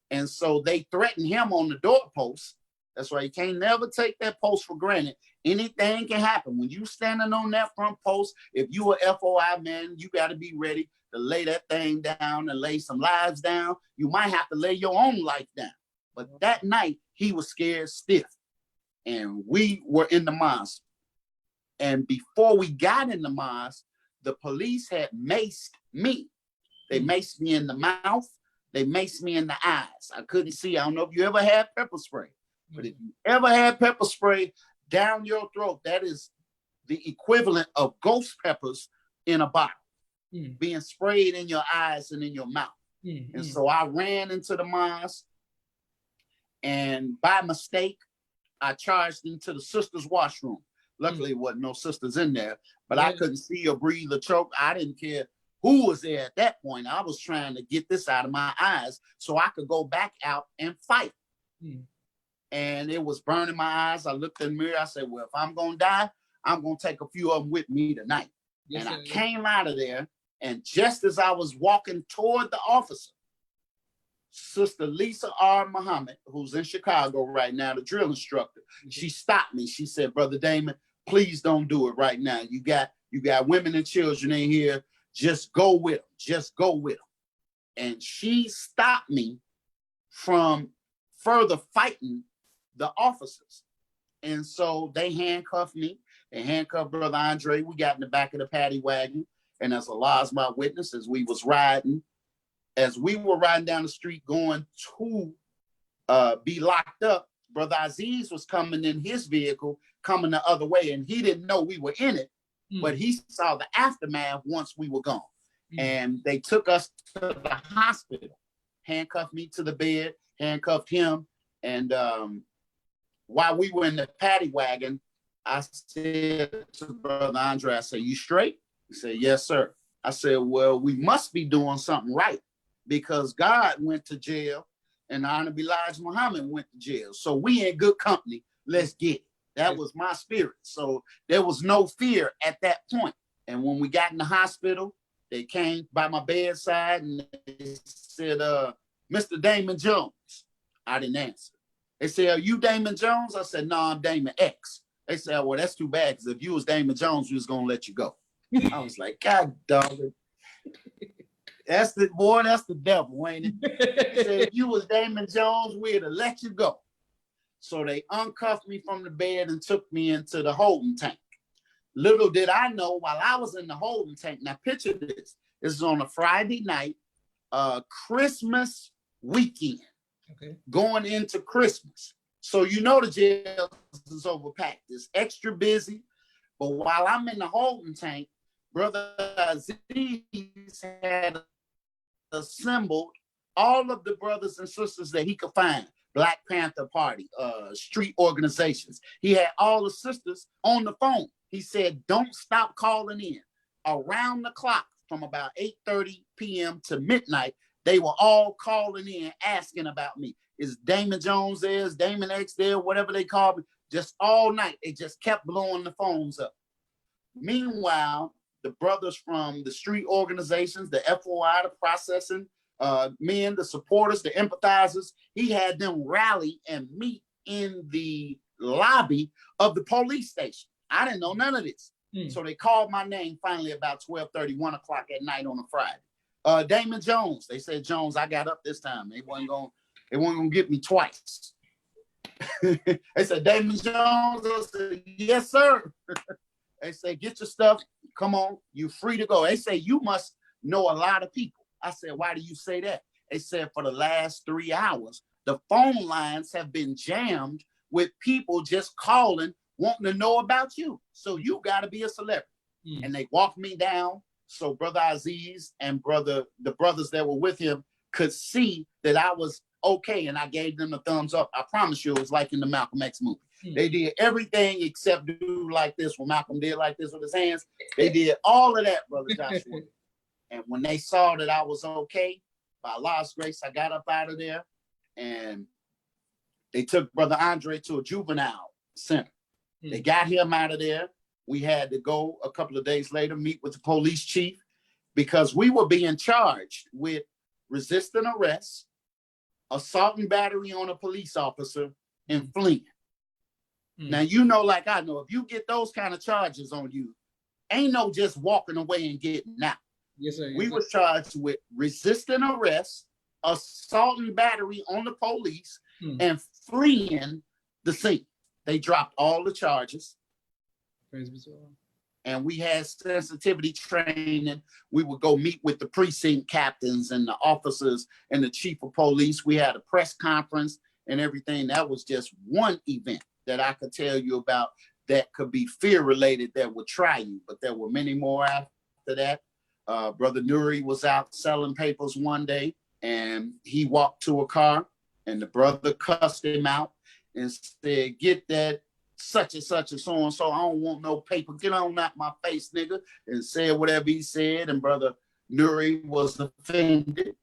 And so they threatened him on the doorpost. That's why you can't never take that post for granted. Anything can happen. When you standing on that front post, if you a FOI man, you got to be ready to lay that thing down and lay some lives down. You might have to lay your own life down. But that night, he was scared stiff. And we were in the mosque. And before we got in the mosque, the police had maced me. They maced me in the mouth. They maced me in the eyes. I couldn't see. I don't know if you ever had pepper spray. But if you ever had pepper spray down your throat, that is the equivalent of ghost peppers in a bottle being sprayed in your eyes and in your mouth. And so I ran into the mosque, and by mistake, I charged into the sisters' washroom. Luckily, there wasn't no sisters in there, but I couldn't see or breathe or choke. I didn't care who was there at that point. I was trying to get this out of my eyes so I could go back out and fight. And it was burning my eyes. I looked in the mirror. I said, well, if I'm going to die, I'm going to take a few of them with me tonight. And I came out of there. And just as I was walking toward the officer, Sister Lisa R. Muhammad, who's in Chicago right now, the drill instructor, she stopped me. She said, Brother Damon, please don't do it right now. You got women and children in here. Just go with them. Just go with them. And she stopped me from further fighting the officers. And so they handcuffed me. They handcuffed Brother Andre. We got in the back of the paddy wagon. And as Allah is my witness, as we were riding down the street going to be locked up, Brother Aziz was coming in his vehicle, coming the other way. And he didn't know we were in it, but he saw the aftermath once we were gone. And they took us to the hospital, handcuffed me to the bed, handcuffed him. And while we were in the paddy wagon, I said to Brother Andre, I said, you straight? He said, yes, sir. I said, well, we must be doing something right because God went to jail and Honorable Elijah Muhammad went to jail. So we in good company. Let's get it. That was my spirit. So there was no fear at that point. And when we got in the hospital, they came by my bedside and they said, Mr. Damon Jones. I didn't answer. They said, are you Damon Jones? I said, no, I'm Damon X. They said, well, that's too bad because if you was Damon Jones, we was going to let you go. I was like, God dog it. That's the devil, ain't it? They said, if you was Damon Jones, we'd have let you go. So they uncuffed me from the bed and took me into the holding tank. Little did I know while I was in the holding tank, now picture this. This is on a Friday night, Christmas weekend, going into Christmas. So you know the jail is overpacked. It's extra busy. But while I'm in the holding tank, Brother Aziz had assembled all of the brothers and sisters that he could find. Black Panther Party, street organizations. He had all the sisters on the phone. He said, don't stop calling in. Around the clock from about 8:30 p.m. to midnight, they were all calling in asking about me. Is Damon Jones there? Is Damon X there? Whatever they call me. Just all night, they just kept blowing the phones up. Meanwhile, the brothers from the street organizations, the FOI, the processing men, the supporters, the empathizers, he had them rally and meet in the lobby of the police station. I didn't know none of this. So they called my name finally about 12:30, 1 o'clock at night on a Friday. Damon Jones. They said, Jones, I got up this time. They weren't gonna get me twice. They said, Damon Jones. I said, yes, sir. They say, get your stuff. Come on, you free to go. They say, you must know a lot of people. I said, why do you say that? They said, for the last 3 hours, the phone lines have been jammed with people just calling, wanting to know about you. So you got to be a celebrity. And they walked me down so Brother Aziz and the brothers that were with him could see that I was okay. And I gave them a thumbs up. I promise you, it was like in the Malcolm X movie. They did everything except do like this. When Malcolm did like this with his hands, they did all of that, Brother Joshua. And when they saw that I was okay, by Allah's grace, I got up out of there, and they took Brother Andre to a juvenile center. They got him out of there. We had to go a couple of days later, meet with the police chief, because we were being charged with resisting arrest, assault and battery on a police officer, and fleeing. Now, you know, like I know, if you get those kind of charges on you, ain't no just walking away and getting out. Yes, sir. Yes, we were charged with resisting arrest, assault and battery on the police, and fleeing the scene. They dropped all the charges. Praise be to Allah. And we had sensitivity training. We would go meet with the precinct captains and the officers and the chief of police. We had a press conference and everything. That was just one event that I could tell you about that could be fear related that would try you. But there were many more after that. Brother Nuri was out selling papers one day, and he walked to a car, and the brother cussed him out and said, get that such and such and so and so. I don't want no paper. Get on out my face, nigga. And said whatever he said. And Brother Nuri was offended.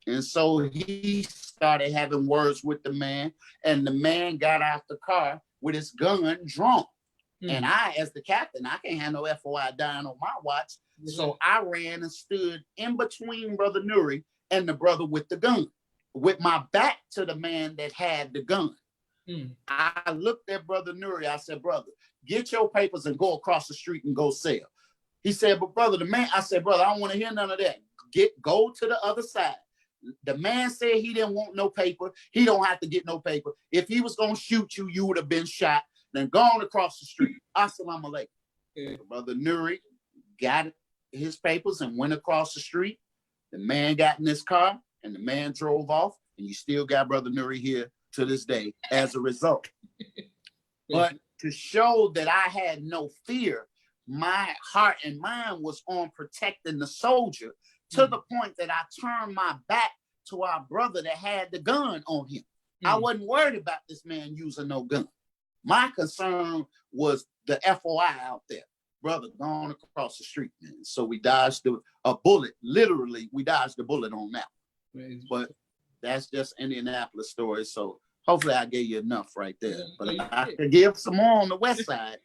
And so he started having words with the man. And the man got out the car with his gun drawn. And I, as the captain, I can't have no FOI dying on my watch. So I ran and stood in between Brother Nuri and the brother with the gun, with my back to the man that had the gun. I looked at Brother Nuri. I said, brother, get your papers and go across the street and go sell. He said, but brother, the man, I said, brother, I don't want to hear none of that. Go to the other side. The man said he didn't want no paper. He don't have to get no paper. If he was going to shoot you, you would have been shot. Then gone across the street. Assalamu alaikum. Yeah. Brother Nuri got his papers and went across the street. The man got in his car and the man drove off. And you still got Brother Nuri here to this day as a result. But to show that I had no fear, my heart and mind was on protecting the soldier to the point that I turned my back to our brother that had the gun on him. I wasn't worried about this man using no gun. My concern was the FOI out there. Brother, gone across the street, man. So we dodged a bullet. Literally, we dodged a bullet on that. But that's just Indianapolis story. So hopefully I gave you enough right there. But I could give some more on the west side.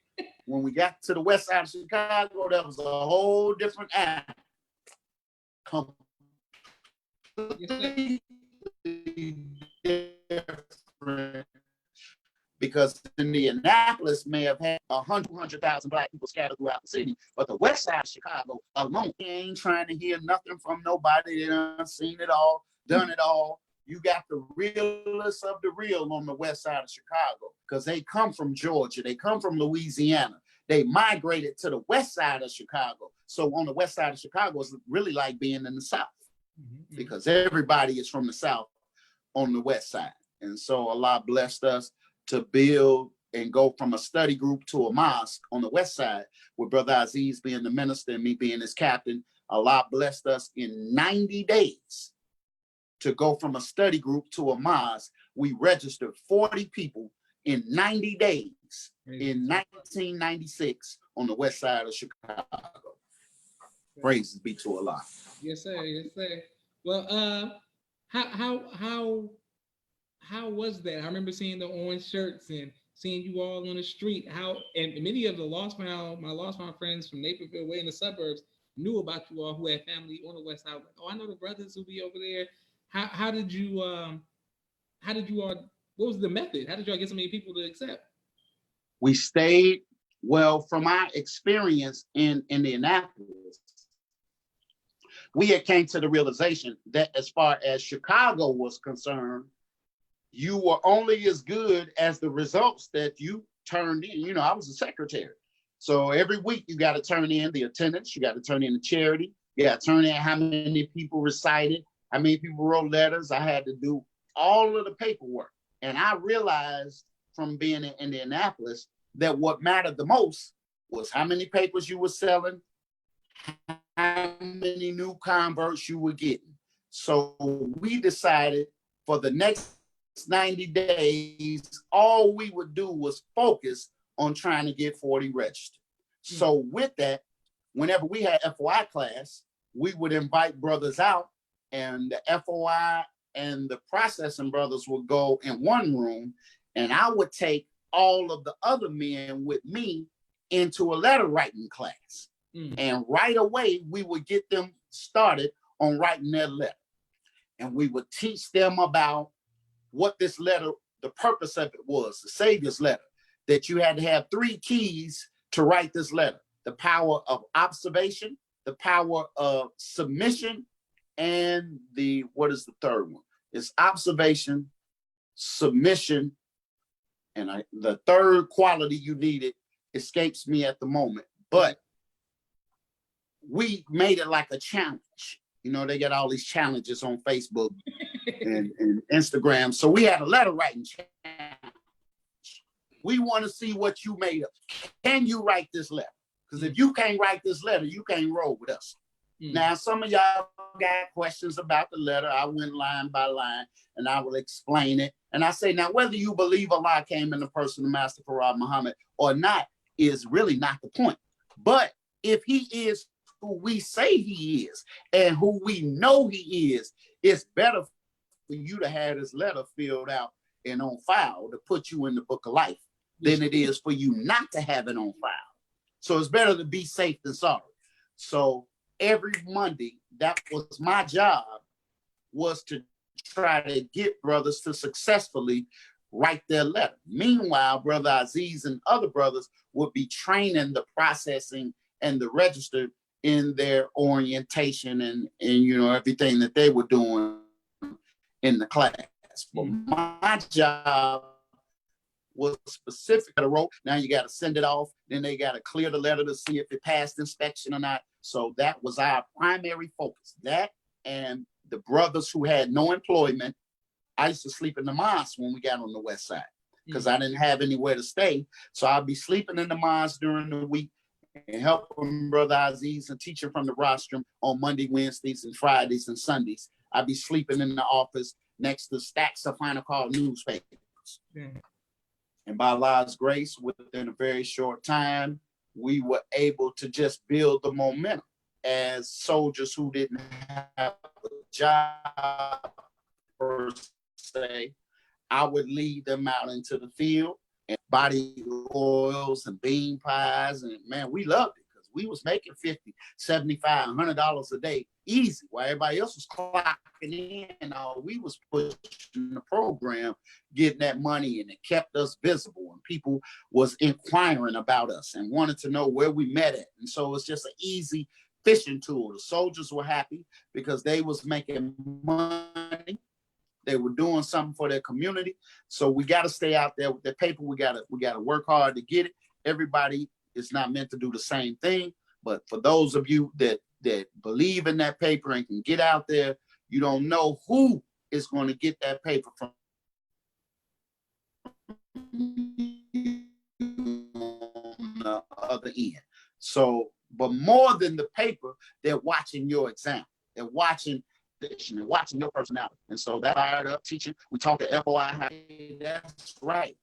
When we got to the west side of Chicago, that was a whole different act. Completely different. Because Indianapolis may have had 100,000 Black people scattered throughout the city, but the west side of Chicago alone, they ain't trying to hear nothing from nobody. They done seen it all, done it all. You got the realest of the real on the west side of Chicago because they come from Georgia. They come from Louisiana. They migrated to the west side of Chicago. So on the west side of Chicago, it's really like being in the South because everybody is from the South on the west side. And so Allah blessed us to build and go from a study group to a mosque on the west side with Brother Aziz being the minister and me being his captain. Allah blessed us in 90 days to go from a study group to a mosque. We registered 40 people in 90 days in 1996 on the west side of Chicago. Praises be to Allah. Yes, sir. Yes, sir. Well, how was that? I remember seeing the orange shirts and seeing you all on the street. And many of the my Lost Found friends from Naperville, way in the suburbs, knew about you all who had family on the west side. Like, oh, I know the brothers who be over there. How did you all? What was the method? How did y'all get so many people to accept? We stayed Well, from my experience in Indianapolis, we had came to the realization that as far as Chicago was concerned, you were only as good as the results that you turned in. You know, I was a secretary. So every week you got to turn in the attendance, you got to turn in the charity, you got to turn in how many people recited, how many people wrote letters. I had to do all of the paperwork. And I realized from being in Indianapolis that what mattered the most was how many papers you were selling, how many new converts you were getting. So we decided for the next 90 days, all we would do was focus on trying to get 40 registered. So with that, whenever we had FOI class, we would invite brothers out, and the FOI and the processing brothers would go in one room, and I would take all of the other men with me into a letter writing class. And right away, we would get them started on writing their letter. And we would teach them about what this letter, the purpose of it was, the Savior's letter, that you had to have 3 keys to write this letter: the power of observation, the power of submission, and what is the third one? It's observation, submission, and the third quality you needed escapes me at the moment. But we made it like a challenge. You know, they got all these challenges on Facebook and Instagram. So we had a letter writing challenge. We want to see what you made up. Can you write this letter? Because if you can't write this letter, you can't roll with us. Now, some of y'all got questions about the letter. I went line by line and I will explain it. And I say, now, whether you believe Allah came in the person of Master Farad Muhammad or not is really not the point. But if he is who we say he is and who we know he is, it's better for you to have this letter filled out and on file to put you in the book of life than it is for you not to have it on file. So it's better to be safe than sorry. So every Monday, that was my job, was to try to get brothers to successfully write their letter. Meanwhile, Brother Aziz and other brothers would be training the processing and the register in their orientation and you know, everything that they were doing in the class. But my job was specific to the rope. Now you got to send it off. Then they got to clear the letter to see if it passed inspection or not. So that was our primary focus. That and the brothers who had no employment. I used to sleep in the mosque when we got on the west side because I didn't have anywhere to stay. So I'd be sleeping in the mosque during the week and helping Brother Aziz and teaching from the rostrum on Monday, Wednesdays, and Fridays and Sundays. I'd be sleeping in the office next to stacks of final call newspapers. And by Allah's grace, within a very short time, we were able to just build the momentum as soldiers who didn't have a job per se. I would lead them out into the field and body oils and bean pies. And man, we loved it because we was making $50, $75, $100 a day easy while everybody else was clocking in. We was pushing the program, getting that money, and it kept us visible. And people was inquiring about us and wanted to know where we met at. And so it's just an easy fishing tool. The soldiers were happy because they was making money. They were doing something for their community. So we got to stay out there with the paper. We got to work hard to get it. Everybody is not meant to do the same thing. But for those of you that believe in that paper and can get out there, you don't know who is going to get that paper from the other end. So, but more than the paper, they're watching your example. They're watching your personality. And so that fired up teaching. We talked to FOI. Hey, that's right.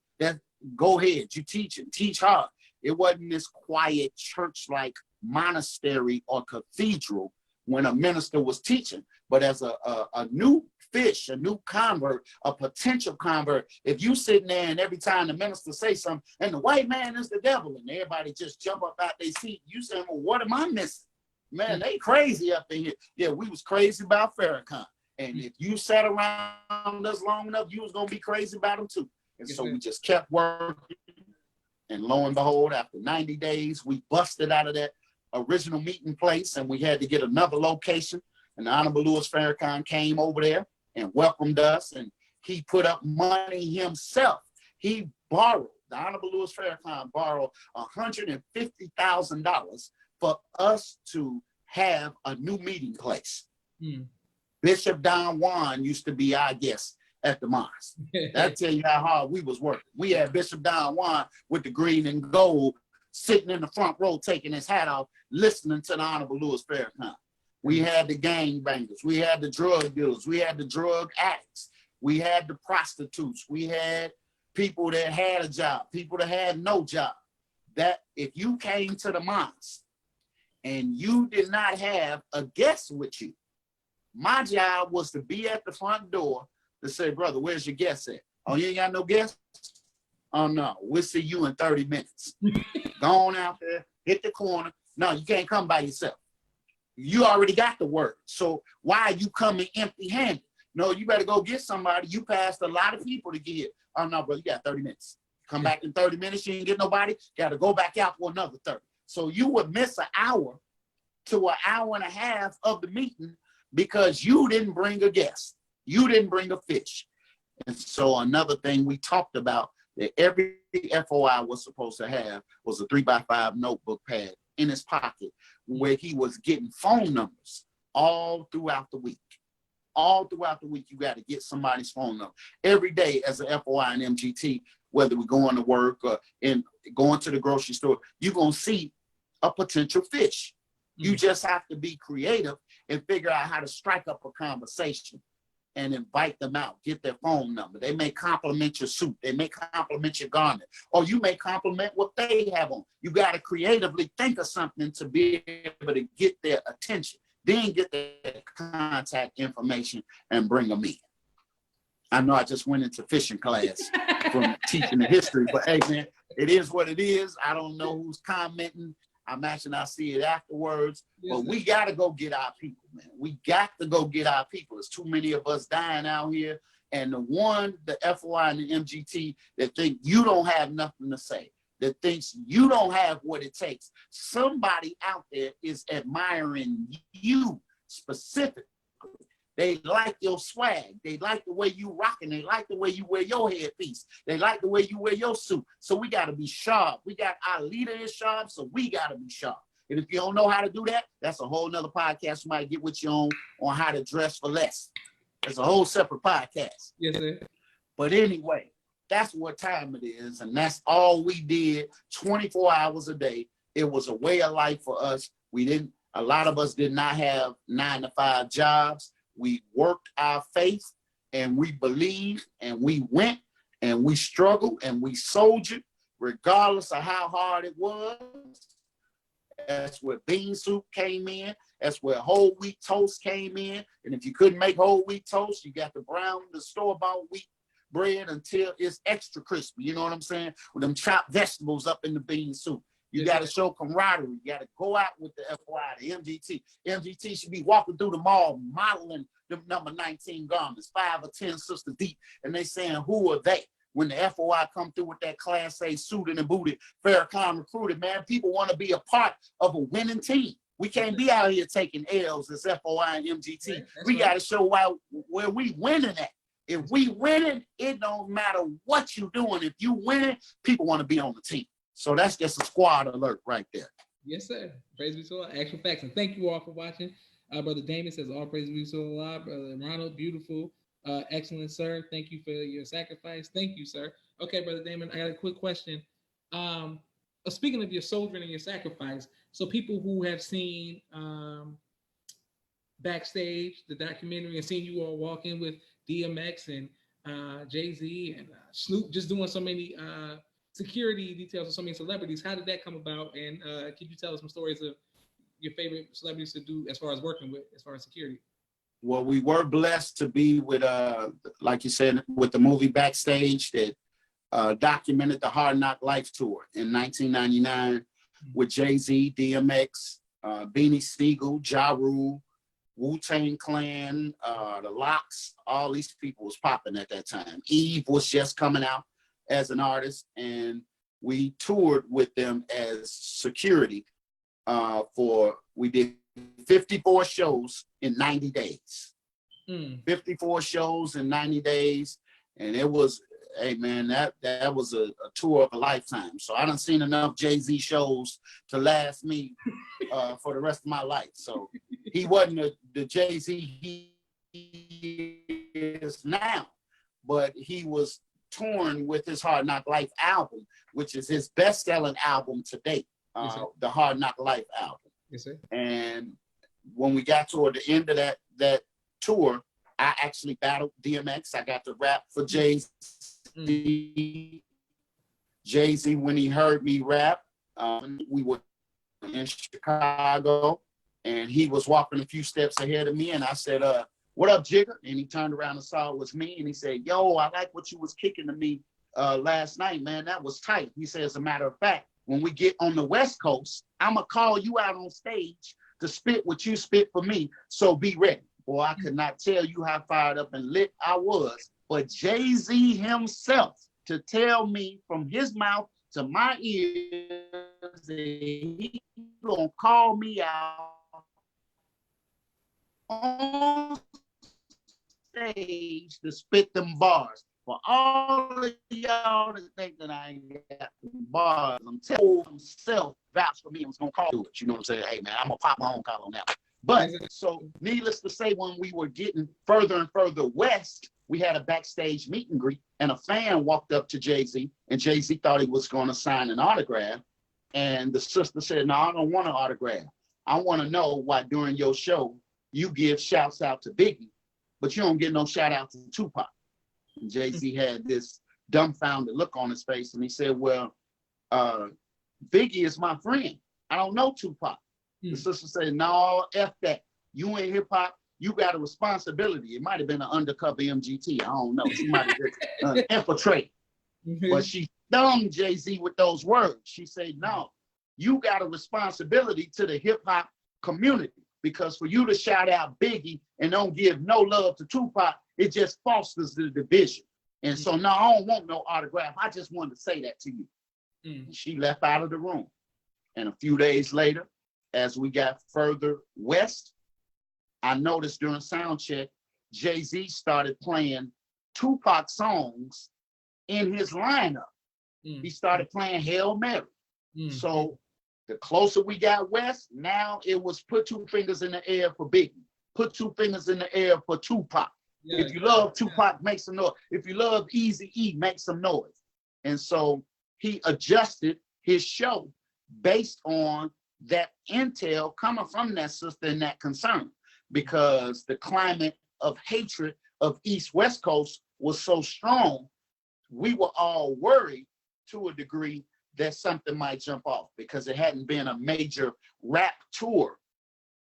Go ahead. You teach hard. It wasn't this quiet church-like monastery or cathedral when a minister was teaching, but as a new fish, a new convert, a potential convert, if you sitting there and every time the minister say something, and the white man is the devil, and everybody just jump up out their seat, you saying, well, what am I missing? Man, they crazy up in here. Yeah, we was crazy about Farrakhan. And if you sat around us long enough, you was going to be crazy about him too. And so we just kept working And lo and behold, after 90 days, we busted out of that original meeting place and we had to get another location. And the Honorable Louis Farrakhan came over there and welcomed us, and he put up money himself. He borrowed, the Honorable Louis Farrakhan borrowed $150,000 for us to have a new meeting place. Bishop Don Juan used to be our guest at the mosque. That tell you how hard we was working. We had Bishop Don Juan with the green and gold sitting in the front row, taking his hat off, listening to the Honorable Louis Farrakhan. We had the gangbangers, we had the drug dealers, we had the drug addicts, we had the prostitutes, we had people that had a job, people that had no job. That if you came to the mosque and you did not have a guest with you, my job was to be at the front door to say, brother, where's your guest at? Oh, you ain't got no guest? Oh, no, we'll see you in 30 minutes. Go on out there, hit the corner. No, you can't come by yourself. You already got the word. So why are you coming empty-handed? No, you better go get somebody. You passed a lot of people to get. Oh, no, bro, you got 30 minutes. Come back in 30 minutes, you ain't get nobody. Got to go back out for another 30. So you would miss an hour to an hour and a half of the meeting because you didn't bring a guest. You didn't bring a fish. And so another thing we talked about that every FOI was supposed to have was a 3x5 notebook pad in his pocket where he was getting phone numbers all throughout the week. All throughout the week, you got to get somebody's phone number. Every day as an FOI and MGT, whether we're going to work or going to the grocery store, you're going to see a potential fish. You just have to be creative and figure out how to strike up a conversation and invite them out, get their phone number. They may compliment your suit. They may compliment your garment, or you may compliment what they have on. You got to creatively think of something to be able to get their attention, then get their contact information and bring them in. I know I just went into fishing class from teaching the history, but hey, man, it is what it is. I don't know who's commenting. I imagine I'll see it afterwards, but we got to go get our people, man. We got to go get our people. There's too many of us dying out here. And the FOI and the MGT that think you don't have nothing to say, that thinks you don't have what it takes. Somebody out there is admiring you specifically. They like your swag. They like the way you rocking. They like the way you wear your headpiece. They like the way you wear your suit. So we got to be sharp. We got our leader is sharp, so we got to be sharp. And if you don't know how to do that, that's a whole nother podcast. You might get with you on how to dress for less. It's a whole separate podcast. Yes, sir. But anyway, that's what time it is. And that's all we did 24 hours a day. It was a way of life for us. A lot of us did not have 9-to-5 jobs. We worked our faith and we believed and we went and we struggled and we soldiered regardless of how hard it was. That's where bean soup came in. That's where whole wheat toast came in. And if you couldn't make whole wheat toast, you got the store-bought wheat bread until it's extra crispy. You know what I'm saying? With them chopped vegetables up in the bean soup. You got to show camaraderie. You got to go out with the FOI, the MGT. MGT should be walking through the mall modeling them number 19 garments, 5 or 10 sisters deep, and they saying, who are they? When the FOI come through with that Class A suited and booted, Farrakhan recruited, man, people want to be a part of a winning team. We can't be out here taking L's as FOI and MGT. We got to show where we winning at. If we winning, it don't matter what you doing. If you winning, people want to be on the team. So that's just a squad alert right there. Yes, sir. Praise be to Allah. Actual facts. And thank you all for watching. Brother Damon says, all praise be to Allah. Brother Ronald, beautiful. Excellent, sir. Thank you for your sacrifice. Thank you, sir. Okay, Brother Damon, I got a quick question. Speaking of your soldiering and your sacrifice, so people who have seen Backstage, the documentary, and seen you all walking with DMX and Jay-Z and Snoop, just doing so many security details of so many celebrities. How did that come about? And could you tell us some stories of your favorite celebrities to do as far as working with, as far as security? Well, we were blessed to be with, like you said, with the movie Backstage that documented the Hard Knock Life Tour in 1999 with Jay-Z, DMX, Beanie Siegel, Ja Rule, Wu-Tang Clan, the Locks. All these people was popping at that time. Eve was just coming out as an artist, and we toured with them as security we did 54 shows in 90 days. 54 shows in 90 days. And it was, hey man, that was a tour of a lifetime. So I done seen enough Jay-Z shows to last me for the rest of my life. So he wasn't the Jay-Z he is now, but he was touring with his Hard Knock Life album, which is his best-selling album to date, the Hard Knock Life album. Yes, sir. And when we got toward the end of that tour, I actually battled DMX. I got to rap for Jay-Z. Jay-Z, when he heard me rap, we were in Chicago, and he was walking a few steps ahead of me, and I said, what up, Jigger? And he turned around and saw it was me, and he said, yo, I like what you was kicking to me last night, man. That was tight. He said, as a matter of fact, when we get on the West Coast, I'm going to call you out on stage to spit what you spit for me, so be ready. Boy, I could not tell you how fired up and lit I was. But Jay-Z himself to tell me from his mouth to my ears that he gonna call me out on stage to spit them bars. For all of y'all that think that I ain't got bars, I'm telling himself vouch for me and was gonna call it. You know what I'm saying? Hey man, I'm gonna pop my own call on that. But so needless to say, when we were getting further and further west, we had a backstage meet and greet, and a fan walked up to Jay-Z, and Jay-Z thought he was going to sign an autograph. And the sister said, no, I don't want an autograph. I want to know why during your show you give shouts out to Biggie, but you don't get no shout out to Tupac. And Jay-Z had this dumbfounded look on his face, and he said, well, Biggie is my friend. I don't know Tupac. The sister said, no, F that. You in hip hop, you got a responsibility. It might have been an undercover MGT. I don't know. She might have infiltrated. But she stung Jay-Z with those words. She said, no, you got a responsibility to the hip hop community, because for you to shout out Biggie and don't give no love to Tupac, it just fosters the division. And so, no, I don't want no autograph. I just wanted to say that to you. She left out of the room. And a few days later, as we got further west, I noticed during sound check, Jay-Z started playing Tupac songs in his lineup. He started playing Hail Mary. So the closer we got west, now it was put two fingers in the air for Biggie. Put two fingers in the air for Tupac. If you love Tupac, make some noise. If you love Eazy-E, make some noise. And so he adjusted his show based on that intel coming from that sister and that concern, because the climate of hatred of East-West Coast was so strong, we were all worried to a degree that something might jump off, because it hadn't been a major rap tour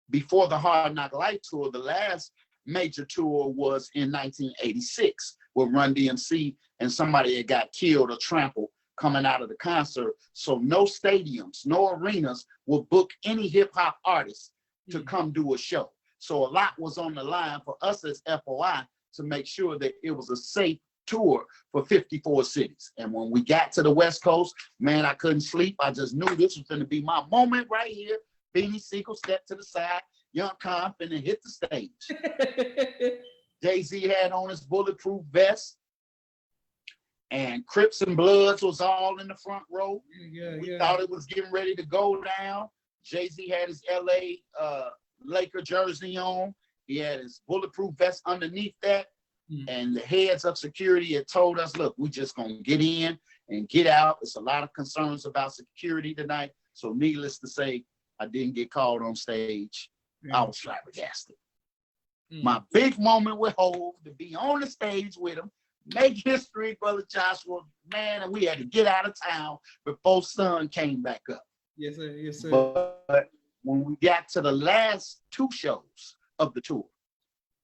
before the Hard Knock Life tour. The last major tour was in 1986 with Run DMC, and somebody had got killed or trampled coming out of the concert. So no stadiums, no arenas will book any hip hop artists to come do a show. So a lot was on the line for us as FOI to make sure that it was a safe tour for 54 cities. And when we got to the West Coast, man, I couldn't sleep. I just knew this was going to be my moment right here. Beanie Siegel stepped to the side, Young Con finna hit the stage. Jay-Z had on his bulletproof vest, and Crips and Bloods was all in the front row. We thought it was getting ready to go down. Jay-Z had his LA Laker jersey on. He had his bulletproof vest underneath that. And the heads of security had told us, look, we just gonna get in and get out. It's a lot of concerns about security tonight. So needless to say, I didn't get called on stage. I was flabbergasted. My big moment with Hov, to be on the stage with him, make history, Brother Joshua, man, and we had to get out of town before sun came back up. Yes, sir. Yes, sir. But when we got to the last two shows of the tour,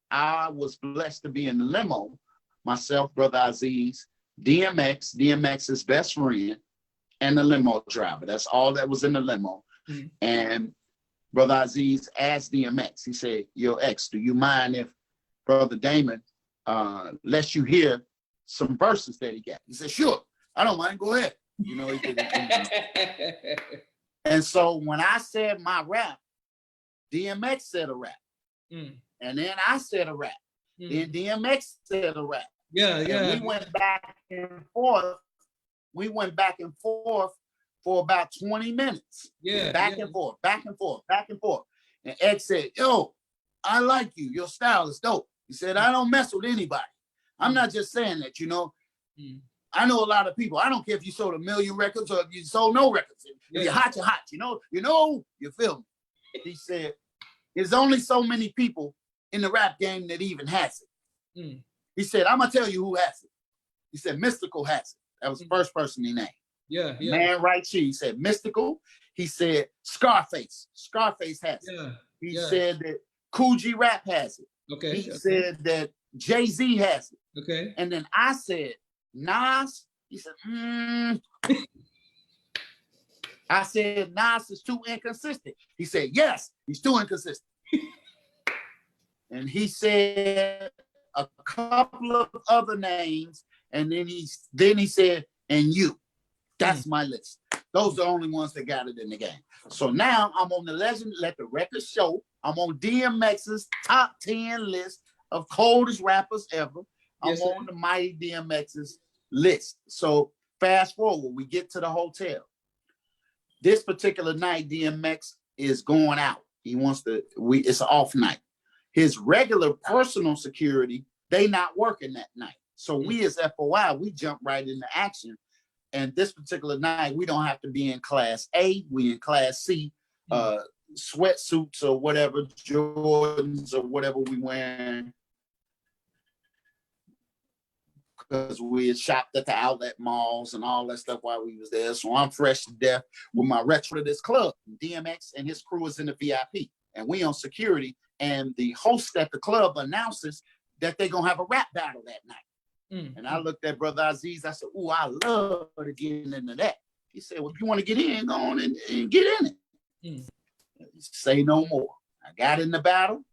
I was blessed to be in the limo, myself, Brother Aziz, DMX, DMX's best friend, and the limo driver. That's all that was in the limo. And Brother Aziz asked DMX, he said, yo, X, do you mind if Brother Damon lets you hear some verses that he got? He said, sure, I don't mind, go ahead. You know, he did it. And so when I said my rap, DMX said a rap. And then I said a rap. Then DMX said a rap. Yeah. And we went back and forth. We went back and forth for about 20 minutes. Back and forth, back and forth, back and forth. And Ed said, yo, I like you. Your style is dope. He said, I don't mess with anybody. I'm not just saying that, you know. I know a lot of people. I don't care if you sold 1 million records or if you sold no records. If you're hot, you're hot. You feel me? He said, there's only so many people in the rap game that even has it. He said, I'm going to tell you who has it. He said, Mystical has it. That was the first person he named. Man right here. He said, Mystical. He said, Scarface. Scarface has it. He said that Cool G Rap has it. He said that Jay-Z has it. And then I said, Nas. He said, I said, Nas is too inconsistent. He said, yes, he's too inconsistent. And he said a couple of other names, and then he said, and you. That's my list. Those are the only ones that got it in the game. So now I'm on the Legend Let the Record Show. I'm on DMX's top 10 list of coldest rappers ever. I'm on the Mighty DMX's list. So fast forward, we get to the hotel. This particular night, DMX is going out. He wants to, it's an off night. His regular personal security, they not working that night. So we as FOI, we jump right into action. And this particular night, we don't have to be in class A, we in class C, sweatsuits or whatever, Jordans or whatever we wearing. Because we had shopped at the outlet malls and all that stuff while we was there. So I'm fresh to death with my retro to this club. DMX and his crew is in the VIP. And we on security. And the host at the club announces that they're going to have a rap battle that night. And I looked at Brother Aziz. I said, ooh, I love to get into that. He said, well, if you want to get in, go on and get in it. Say no more. I got in the battle.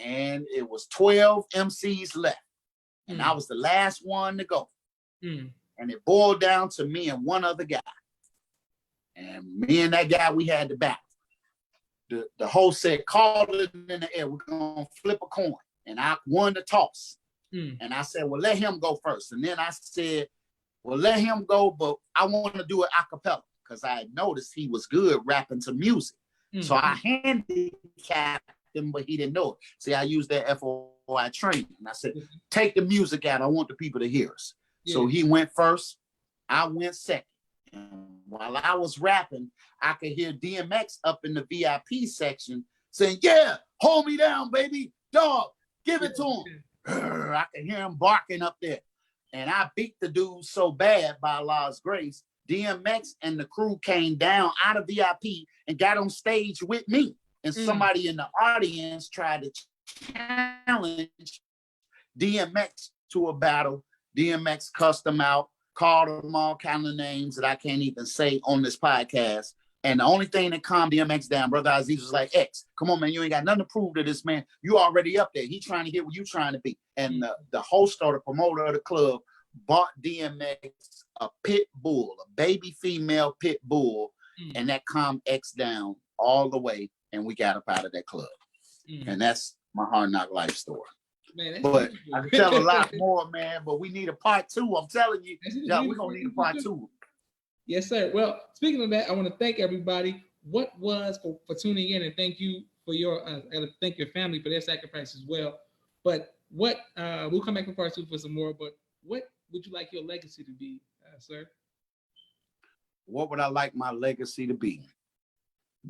And it was 12 MCs left. And I was the last one to go. And it boiled down to me and one other guy. And me and that guy, we had the battle. The host said, call it in the air. We're going to flip a coin. And I won the toss. And I said, well, let him go first. And then I said, well, let him go, but I want to do it a cappella because I had noticed he was good rapping to music. So I handicapped him, but he didn't know it. See, I used that FOI training. And I said, take the music out. I want the people to hear us. So he went first. I went second. And while I was rapping, I could hear DMX up in the VIP section saying, yeah, hold me down, baby. Dog, give it to him. I could hear him barking up there. And I beat the dude so bad by Allah's grace, DMX and the crew came down out of VIP and got on stage with me. And somebody in the audience tried to challenge DMX to a battle. DMX cussed him out, called him all kind of names that I can't even say on this podcast. And the only thing that calmed DMX down, Brother Aziz, was like, X, come on, man, you ain't got nothing to prove to this man. You already up there. He trying to get what you trying to be. And the host or the promoter of the club bought DMX a pit bull, a baby female pit bull, and that calmed X down all the way, and we got up out of that club. And that's my Hard Knock Life story. Man, but I can tell a lot more, man, but we need a part 2. I'm telling you, yeah, we're going to need a part 2. Yes, sir. Well, speaking of that, I want to thank everybody. What was for tuning in, and thank you for your thank your family for their sacrifice as well. But what we'll come back in part 2 for some more. But what would you like your legacy to be, sir? What would I like my legacy to be?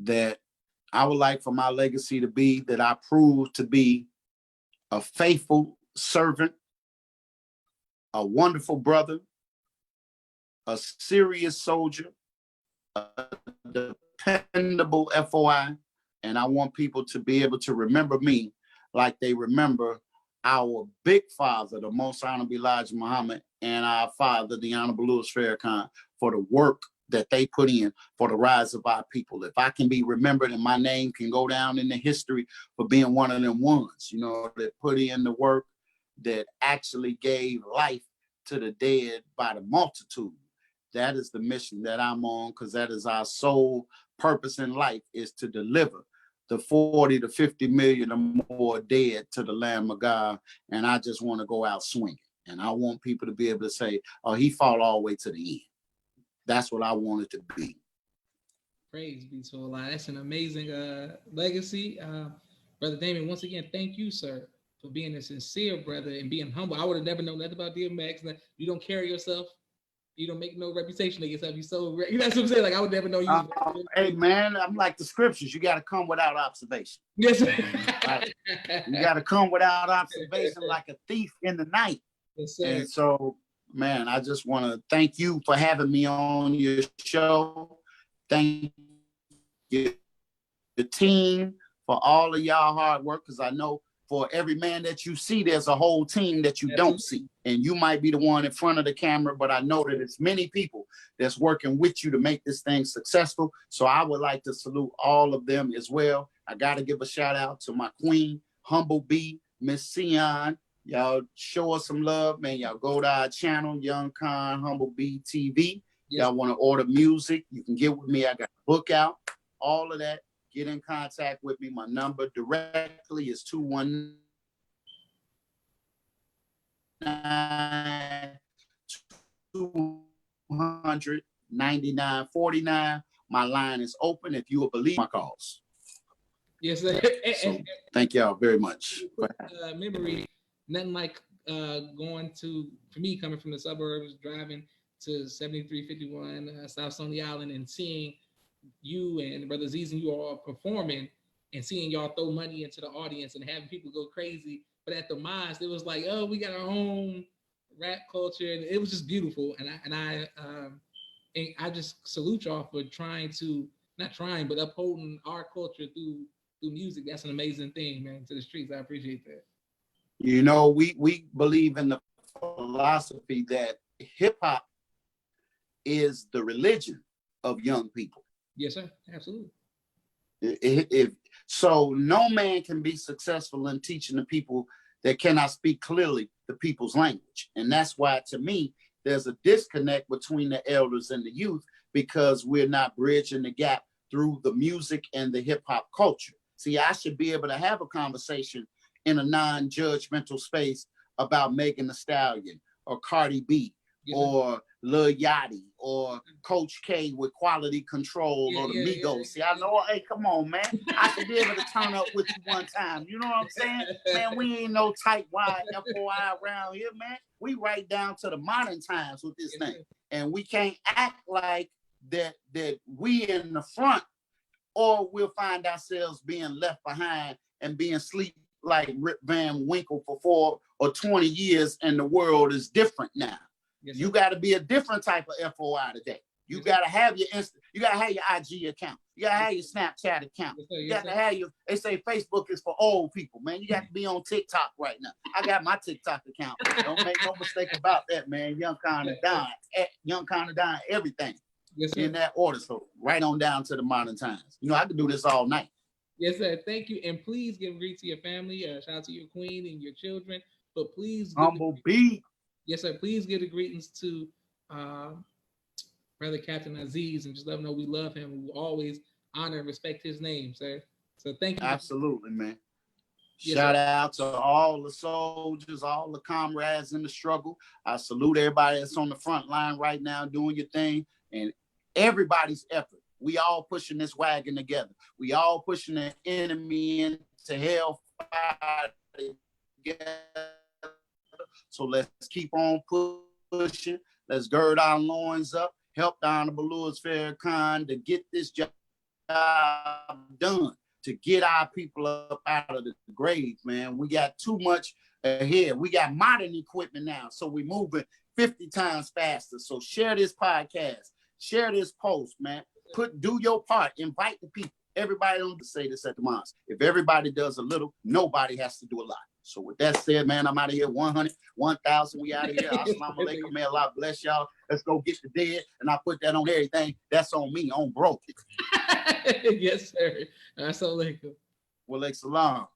That I would like for my legacy to be that I prove to be a faithful servant, a wonderful brother, a serious soldier, a dependable FOI, and I want people to be able to remember me like they remember our big father, the Most Honorable Elijah Muhammad, and our father, the Honorable Louis Farrakhan, for the work that they put in for the rise of our people. If I can be remembered and my name can go down in the history for being one of them ones, you know, that put in the work, that actually gave life to the dead by the multitude. That is the mission that I'm on, because that is our sole purpose in life, is to deliver the 40 to 50 million or more dead to the Lamb of God. And I just want to go out swinging. And I want people to be able to say, oh, he fought all the way to the end. That's what I want it to be. Praise be to Allah. That's an amazing legacy. Brother Damon, once again, thank you, sir, for being a sincere brother and being humble. I would have never known nothing about DMX. You don't carry yourself. You don't make no reputation of yourself. You so great. That's what I'm saying. Like, I would never know you. Hey, man, I'm like the scriptures. You got to come without observation. Yes, sir. Right? You got to come without observation like a thief in the night. Yes, sir. And so, man, I just want to thank you for having me on your show. Thank you, the team, for all of y'all hard work, because I know for every man that you see, there's a whole team that you don't see. And you might be the one in front of the camera, but I know that it's many people that's working with you to make this thing successful. So I would like to salute all of them as well. I got to give a shout out to my queen, Humble B, Miss Sion. Y'all show us some love, man. Y'all go to our channel, Young Khan Humble B TV. Y'all want to order music, you can get with me. I got a book out, all of that. Get in contact with me. My number directly is 219-200-9949. My line is open if you will believe my calls. Yes, sir. So, thank y'all very much. Memory, nothing like going to, for me, coming from the suburbs, driving to 7351 South Stony Island and seeing you and Brother Aziz and you all performing and seeing y'all throw money into the audience and having people go crazy. But at the mosque, it was like, oh, we got our own rap culture, and it was just beautiful. And I just salute y'all for trying to, not trying, but upholding our culture through music. That's an amazing thing, man, to the streets. I appreciate that. You know, we believe in the philosophy that hip hop is the religion of young people. Yes, sir. Absolutely. So no man can be successful in teaching the people that cannot speak clearly the people's language. And that's why, to me, there's a disconnect between the elders and the youth, because we're not bridging the gap through the music and the hip hop culture. See, I should be able to have a conversation in a non-judgmental space about Megan Thee Stallion or Cardi B, or Lil Yachty, or Coach K with Quality Control, or the Migos. See, I know, hey, come on, man. I should be able to turn up with you one time. You know what I'm saying? Man, we ain't no tight wide FOI around here, man. We right down to the modern times with this thing. And we can't act like that we in the front, or we'll find ourselves being left behind and being asleep like Rip Van Winkle for 4 or 20 years, and the world is different now. You got to be a different type of FOI today. You got to have your you got to have your IG account. You got to have your Snapchat account. You got to have your, they say Facebook is for old people, man. You got to be on TikTok right now. I got my TikTok account. Don't make no mistake about that, man. Young Khan of Don, everything in that order. So right on down to the modern times. You know, I could do this all night. Yes, sir. Thank you. And please give greet to your family. Shout out to your queen and your children. But please, Humble B. Yes, sir. Please give the greetings to Brother Captain Aziz, and just let him know we love him. We will always honor and respect his name, sir. So thank you. Absolutely, man. Yes, shout sir. out to all the soldiers, all the comrades in the struggle. I salute everybody that's on the front line right now doing your thing, and everybody's effort. We all pushing this wagon together. We all pushing the enemy into hellfire together. So let's keep on pushing. Let's gird our loins up. Help the Honorable Louis Farrakhan to get this job done, to get our people up out of the grave, man. We got too much ahead. We got modern equipment now, so we're moving 50 times faster. So share this podcast. Share this post, man. Do your part. Invite the people. Everybody don't say this at the mosque. If everybody does a little, nobody has to do a lot. So with that said, man, I'm out of here. 100, 1,000, we out of here. Assalamu alaikum, may Allah bless y'all. Let's go get the dead. And I put that on everything. That's on me, on broke. Yes, sir. Assalamu alaikum. Wa alaikum salam.